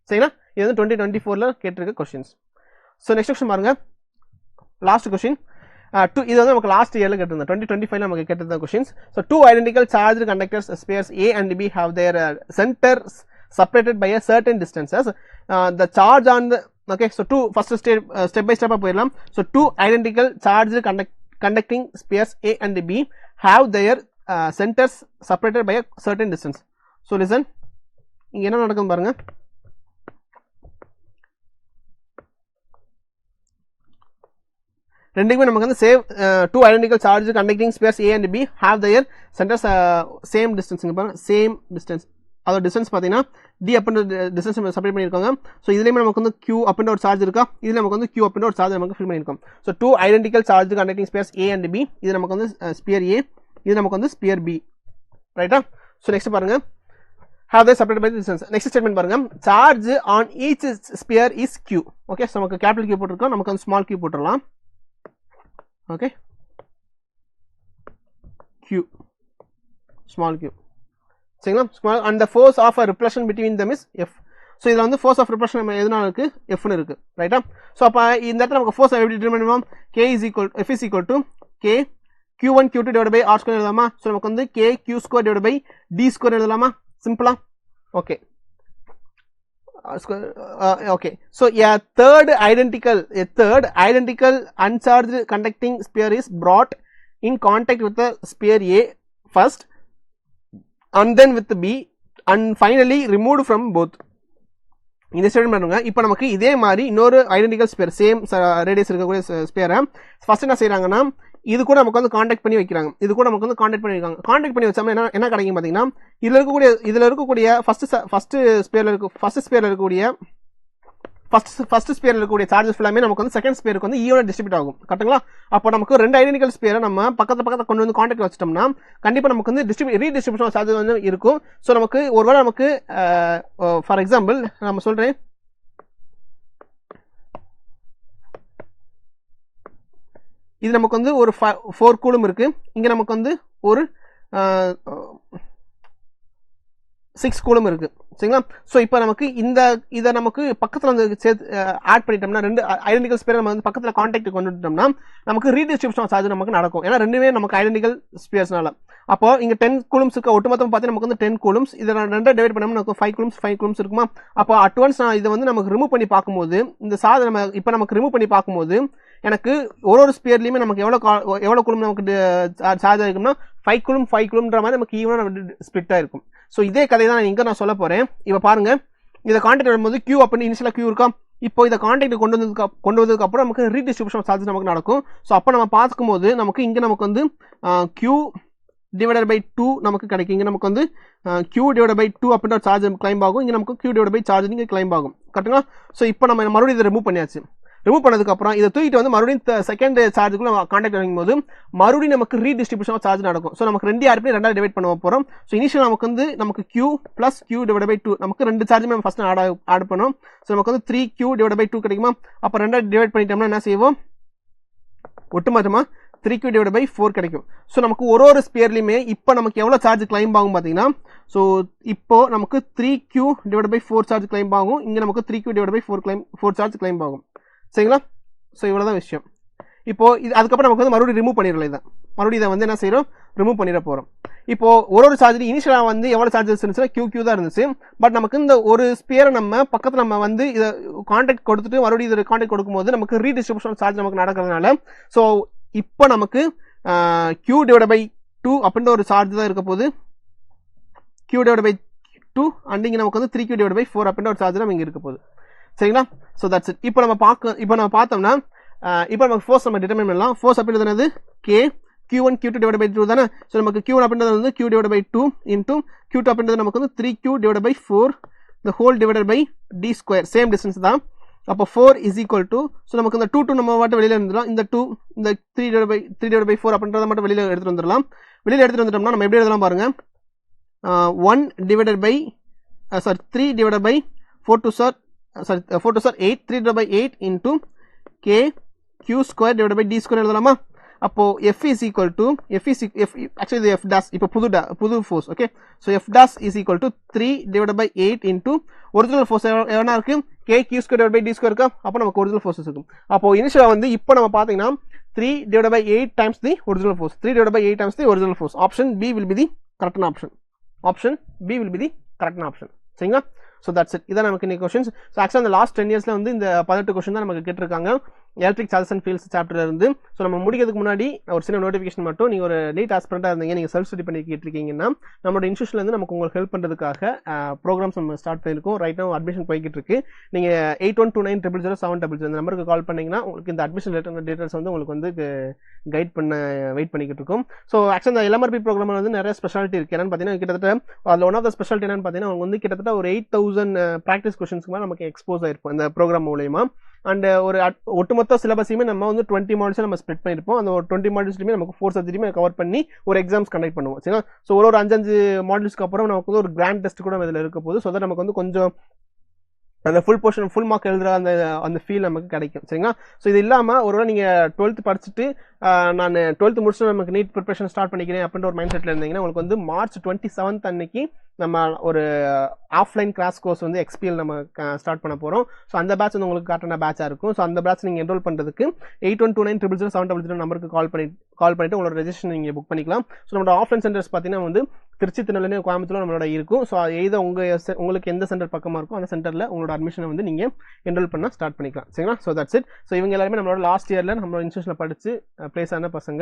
சரிங்களா? இது வந்து 2024ல கேட்டிருக்க கொஸ்டின்ஸ். ஸோ நெக்ஸ்ட் கொஸ்டின் பாருங்க. லாஸ்ட் கொஸ்டின் இது வந்து நமக்கு லாஸ்ட் இயர்ல கேட்டிருந்தோம் 2025ல நமக்கு கேட்டிருந்த questions. So 2 identical charged conductors pairs A and B have their centers separated by a certain distances. The charge on the okay, so first step by step போயிடலாம். So 2 identical charged conducting pairs A and B have their centers separated by a certain distance. So listen, இங்க என்ன நடக்குது பாருங்க. ரெண்டுமே நமக்கு வந்து same 2 identical charge conducting pairs A and B have their centers same distance. இங்க பாருங்க same distance. அதோட டிஸ்டன்ஸ் பார்த்தீங்கன்னா D அப்படின்ற டிஸ்டன்ஸ் செப்பரேட் பண்ணியிருக்காங்க. ஸோ இதுலேயுமே நமக்கு வந்து Q அப்படின்ற ஒரு சார்ஜ் இருக்கா, இதில் நமக்கு வந்து Q அப்படின்ற ஒரு சார்ஜ் நமக்கு ஃபில் பண்ணியிருக்கோம். So 2 identical charge conducting pairs A and B, இது நமக்கு வந்து ஸ்பியர் A, இது நமக்கு வந்து ஸ்பியர் B. ரைட்டா? ஸோ நெக்ஸ்ட் பாருங்க, have they separated by the distance. Next statement பாருங்க, charge on each sphere is Q. Okay, so நமக்கு கேபிட்டல் Q போட்டிருக்கோம், நமக்கு வந்து ஸ்மால் Q போட்டுடலாம். Okay, Q, small q. சரிங்களா? Small and the force of a repulsion between them is F. So இதில் வந்து force of ரிப்ளஷன் எதுனால இருக்கு, Fனு இருக்கு. ரைட்டா? ஸோ அப்போ இந்த இடத்துல நமக்கு ஃபோர்ஸ் எப்படி டிட்டர்மைன் பண்ணுவோம், F is equal to K Q1 Q2 divided by R square எழுதலாமா? ஸோ நமக்கு வந்து K Q square divided by D square எழுதலாமா? சிம்பிளா? Okay, okay, so a third identical uncharged conducting sphere is brought in contact with the sphere A first and then with B and finally removed from both. இந்த statement பண்ணுங்க. இப்போ நமக்கு இதே மாதிரி இன்னொரு identical sphere same radius இருக்கக்கூடிய ஸ்பியரை first என்ன செய்யறாங்கன்னா இது கூட நமக்கு வந்து கான்டாக்ட் பண்ணி வைக்கிறாங்க. இது கூட நமக்கு வந்து கான்டாக்ட் பண்ணிருக்காங்க. கான்டாக்ட் பண்ணி வச்சோம்னா என்ன கிடைக்கும் பாத்தீங்கன்னா இதுல இருக்கக்கூடிய ஃபர்ஸ்ட் ஸ்பியர்ல இருக்கக்கூடிய சார்ஜஸ் ஃபுல்லாமே நமக்கு வந்து செகண்ட் ஸ்பியருக்கு வந்து ஈவனா டிஸ்ட்ரிபியூட் ஆகும். கரெக்ட்டுங்களா? அப்போ நமக்கு ரெண்டு ஐடென்டிக்கல் ஸ்பியரை நம்ம பக்கத்துல கொண்டு வந்து கான்டாக்ட் வச்சிட்டோம்னா கண்டிப்பா நமக்கு வந்து ரீடிஸ்ட்ரிபியூஷன் சார்ஜஸ் வந்து இருக்கும். ஸோ நமக்கு ஒருவேளை நமக்கு ஃபார் எக்ஸாம்பிள் நம்ம சொல்றேன், இது நமக்கு வந்து ஒரு 4 கூலும் இருக்கு, இங்க நமக்கு வந்து ஒரு 6 கூலும் இருக்கு. சரிங்களா? ஸோ இப்போ நமக்கு இதை நமக்கு பக்கத்தில் வந்து ஆட் பண்ணிட்டோம்னா ரெண்டு ஐடென்டிக்கல் ஸ்பியர் நம்ம வந்து பக்கத்தில் கான்டாக்ட் கொண்டு வந்துட்டோம்னா நமக்கு ரீடிஸ்ட்ரிபியூஷன் சார்ஜ் நமக்கு நடக்கும். ஏன்னா ரெண்டுமே நமக்கு ஐடென்டிக்கல் ஸ்பியர்ஸ்னால. அப்போ இங்க 10 கூலம்ஸ் இருக்க ஒட்டுமொத்தம் பார்த்து நமக்கு வந்து 10 கூலம்ஸ், இதை ரெண்டா டிவைட் பண்ணோம்னா நமக்கு 5 கூலம்ஸ் இருக்குமா? அப்போ அட்வான்ஸ் நான் இதை வந்து நமக்கு ரிமூவ் பண்ணி பார்க்கும்போது இந்த சார்ஜ் நமக்கு ரிமூவ் பண்ணி பார்க்கும்போது எனக்கு ஒரு ஸ்பியர்லயுமே நமக்கு எவ்வளவு கூலும் நமக்கு சார்ஜ் ஆயிருக்கும்னா 5 கூலும்ன்ற மாதிரி நமக்கு ஈவனா ஸ்பிளிட் ஆயிருக்கும். ஸோ இதே கதை தான் இங்க நான் சொல்ல போறேன். இப்ப பாருங்க, இதை கான்டாக்ட் வரும்போது Q அப்படின்னு இனிஷியலா Q இருக்கா, இப்போ இதை கான்டாக்ட் கொண்டு வந்ததுக்கு அப்புறம் நமக்கு ரீடிஸ்ட்ரிபியூஷன் சார்ஜ் நமக்கு நடக்கும். ஸோ அப்போ நம்ம பார்க்கும்போது நமக்கு இங்க நமக்கு வந்து Q டிவைடட் பை 2 நமக்கு கிடைக்கும். இங்கே நமக்கு வந்து q டிவைட் பை 2 அப்படின்ற ஒரு சார்ஜ் கிளைம் ஆகும். இங்கே நமக்கு q டிவைட் பை சார்ஜ் இங்கே கிளைம் ஆகும். கரெக்டுங்களா? ஸோ இப்போ நம்ம மறுபடியும் இதை ரிமூவ் பண்ணியாச்சு. ரிமூவ் பண்ணதுக்கப்புறம் இதை தூக்கிட்டு வந்து மறுபடியும் செகண்ட் சார்ஜுக்குள்ள கான்டாக்ட் வைக்கும்போது மறுபடியும் நமக்கு ரீடிஸ்ட்ரிபியூஷன் ஆஃப் சார்ஜ் நடக்கும். ஸோ நமக்கு 2 RP 2 டிவைட் பண்ண போகிறோம். ஸோ இனிஷியல் நமக்கு வந்து நமக்கு q plus q divide by 2 நமக்கு 2 சார்ஜுமே நம்ம ஃபர்ஸ்ட் ஆட் பண்ணோம். ஸோ நமக்கு வந்து 3q டிவைட் பை 2 கிடைக்குமா? அப்போ 2 டிவைட் பண்ணிட்டோம்னா என்ன செய்வோம்? ஒட்டுமொத்தமாக 3q டிவைட் பை 4 கிடைக்கும். ஸோ நமக்கு ஒரு ஸ்பியர்லையுமே இப்போ நமக்கு எவ்வளோ சார்ஜ் கிளைம் ஆகும் பார்த்தீங்கன்னா, ஸோ இப்போ நமக்கு 3q divide by 4 charge claim ஆகும். இங்கே நமக்கு 3q divide by 4 charge claim ஆகும். சரிங்களா? ஸோ இவ்வளோதான் விஷயம். இப்போ இது அதுக்கப்புறம் நமக்கு வந்து மறுபடியும் ரிமூவ் பண்ணிடலாம். இதை மறுபடியும் இதை வந்து என்ன செய்யறோம்? ரிமூவ் பண்ணிட போகிறோம். இப்போ ஒரு சார்ஜ் இனிஷியலாக வந்து எவ்வளோ சார்ஜஸ் இருந்துச்சுன்னா QQ தான் இருந்துச்சு. பட் நமக்கு இந்த ஒரு ஸ்பியரை நம்ம பக்கத்தில் நம்ம வந்து இதை கான்டாக்ட் கொடுத்துட்டு மறுபடியும் இதை கான்டாக்ட் கொடுக்கும்போது நமக்கு ரீடிஸ்ட்ரிபியூஷன் சார்ஜ் நமக்கு நடக்கிறதுனால ஸோ இப்போ நமக்கு q டிவைட் பை 2 அப்படின்ற ஒரு சார்ஜ் தான் இருக்க போது. q டிவைட் பை 2 அண்ட் இங்கே நமக்கு வந்து 3q டிவைட் பை 4 அப்படின்ற ஒரு சார்ஜ் நம்ம இங்கே இருக்க போகுது. சரிங்களா? So that's it. இப்போ நம்ம பார்த்தோம்னா இப்போ நமக்கு ஃபோர்ஸ் நம்ம டிட்டர்மைன் பண்ணலாம். ஃபோர்ஸ் அப்படின்றது என்னது? k q1 q2 divide by 2 தானே. ஸோ நமக்கு q1 அப்படின்றது வந்து q divide by 2 into q2 அப்படின்றது நமக்கு வந்து 3q divide by 4 the whole divided by d square same distance தான். அப்போ 4 is equal to ஸோ நமக்கு இந்த 2 நம்ம மட்டும் வெளியில் இருந்துடலாம். இந்த 2 இந்த 3 டிவைட் பை 4 அப்படின்றத மட்டும் வெளியில் எடுத்துகிட்டு வந்துடலாம். வெளியில் எடுத்துகிட்டு வந்துட்டோம்னா நம்ம எப்படி எழுதலாம் பாருங்க. 1 divided by 3 divided by 4 to 8 3 divided by 8 into k q square divided by d square எழுதலாமா? அப்போ f is equal to actually the f dash இப்போ புது force. Okay, so f dash is equal to 3 divided by 8 into original force எவ்வளோ இருக்கு? k q square divided by d square இருக்கா? அப்போ நமக்கு original force இருக்கும். அப்போ இனிஷியலாக வந்து இப்போ நம்ம பார்த்தீங்கன்னா 3 divided by 8 times the original force. 3 divided by 8 times the original force. Option B will be the correct option. Option B will be the correct option. சரிங்களா? So that's it. இதான் நமக்கு இன்னைக்கு கொஸ்டின்ஸ். ஸோ ஆக்சுவலாக இந்த last 10 இயர்ஸில் வந்து இந்த 18 question தான் நமக்கு கேட்டிருக்காங்க எலக்ட்ரிக் சார்ஜஸ் அண்ட் ஃபீல்ட்ஸ் சாப்டர்ல இருந்து. ஸோ நம்ம முடிக்கிறதுக்கு முன்னாடி ஒரு சின்ன நோட்டிஃபிகேஷன் மட்டும். நீங்கள் ஒரு நீட் ஆஸ்பிரண்டாக இருந்தீங்க, நீங்கள் செல்ஃப் ஸ்டடி பண்ணிக்கிட்டு இருக்கீங்கன்னா நம்மளோட இன்ஸ்டியூஷன்லேருந்து நமக்கு உங்களுக்கு ஹெல்ப் பண்ணுறதுக்காக ப்ரோக்ராம்ஸ் நம்ம ஸ்டார்ட் பண்ணியிருக்கோம். ரைட் நவ் அட்மிஷன் போய்கிட்டு இருக்கு. நீங்கள் 8129000700 இந்த நம்பருக்கு கால் பண்ணிங்கன்னா உங்களுக்கு இந்த அட்மிஷன் டீட்டெயில்ஸ் வந்து உங்களுக்கு வந்து கைட் பண்ண வெயிட் பண்ணிக்கிட்டு இருக்கோம். ஸோ ஆக்சுவலாக இந்த LMRP ப்ரோக்ராமில் வந்து நிறைய ஸ்பெஷாலிட்டி இருக்குது. என்னன்னு பார்த்தீங்கன்னா கிட்டத்தட்ட அதில் ஒன் ஆஃப் த ஸ்பெஷாலிட்டி என்னன்னு பார்த்தீங்கன்னா அவங்க வந்து கிட்டத்தட்ட ஒரு 8000 ப்ராக்டிஸ் கொஸ்டின்ஸ்க்கு மேலே நமக்கு எக்ஸ்போஸ் ஆயிருக்கும் இந்த ப்ரோக்ராம் மூலமா. அண்ட் ஒரு ஒட்டுமொத்த சிலபஸையுமே நம்ம வந்து 20 மாடல்ஸ் நம்ம ஸ்ப்ளிட் பண்ணியிருப்போம். அந்த ஒரு 20 மாடல்ஸ்லையுமே நமக்கு 4 சப்ஜெக்ட்டுமே கவர் பண்ணி ஒரு எக்ஸாம்ஸ் கண்டக்ட் பண்ணுவோம். சரிங்களா? ஸோ ஒரு 5 மாடல்ஸ்க்கு அப்புறம் நமக்கு வந்து ஒரு கிராண்ட் டெஸ்ட் கூட இதில் இருக்க போது. ஸோ நமக்கு வந்து கொஞ்சம் அந்த ஃபுல் போர்ஷன் ஃபுல் மார்க் எழுதுற அந்த ஃபீல் நமக்கு கிடைக்கும். சரிங்களா? ஸோ இது இல்லாமல் ஒருவேளை நீங்கள் 12th படிச்சுட்டு நான் 12th முடிச்சுட்டு நமக்கு நீட் ப்ரிப்பரேஷன் ஸ்டார்ட் பண்ணிக்கிறேன் அப்படின்ற ஒரு மைண்ட் செட்டில் இருந்தீங்கன்னா உங்களுக்கு வந்து March 27th அன்னைக்கு நம்ம ஒரு ஆஃப்லைன் கிளாஸ் கோர்ஸ் வந்து XPL நம்ம ஸ்டார்ட் பண்ண போகிறோம். ஸோ அந்த பேட்ச் வந்து உங்களுக்கு காட்டான பேட்சாக இருக்கும். ஸோ அந்த பேட்ச் நீங்கள் என்ரோல் பண்ணுறதுக்கு 8129000700 நம்பருக்கு கால் பண்ணிட்டு உங்களோட ரெஜிஸ்ட்ரேஷன் நீங்கள் புக் பண்ணிக்கலாம். ஸோ நம்மளோட ஆஃப்லைன் சென்டர்ஸ் பார்த்தீங்கன்னா வந்து திருச்சி, திருநெல்வேலி, கோயம்புத்தூர் நம்மளோட இருக்கும். ஸோ எதை உங்களுக்கு எந்த சென்டர் பக்கமாக இருக்கும் அந்த சென்டரில் உங்களோட அட்மிஷனை வந்து நீங்கள் என்ரோல் பண்ண ஸ்டார்ட் பண்ணிக்கலாம். சரிங்களா? So that's it. ஸோ இவங்க எல்லாருமே நம்மளோட லாஸ்ட் இயரில் நம்மளோட இன்ஸ்டியூஷனில் படித்து பிளேஸ் ஆன பசங்க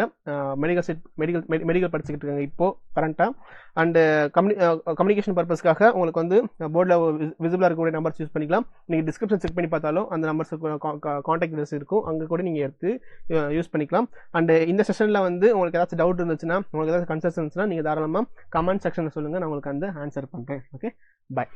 மெடிக்கல் படிச்சுக்கிட்டு இருக்காங்க இப்போ கரண்ட்டாக. அண்டு கம்யூனிகேஷன் பர்பஸ்க்காக உங்களுக்கு வந்து போர்டில் விசிபிளாக இருக்கக்கூடிய நம்பர்ஸ் யூஸ் பண்ணிக்கலாம். நீங்கள் டிஸ்கிரிப்ஷன் செக் பண்ணி பார்த்தாலும் அந்த நம்பர்ஸுக்கு கான்டாக்ட் டீடைல்ஸ் இருக்கும், அங்கே கூட நீங்கள் எடுத்து யூஸ் பண்ணிக்கலாம். அண்ட் இந்த செஷனில் வந்து உங்களுக்கு ஏதாச்சும் டவுட் இருந்துச்சுன்னா, உங்களுக்கு ஏதாச்சும் கன்சர்ன்ஸ் இருந்துச்சுன்னா நீங்கள் தாராளமாக கமெண்ட் செக்ஷனில் சொல்லுங்கள், நான் உங்களுக்கு அந்த ஆன்சர் பண்ணுறேன். Okay, by.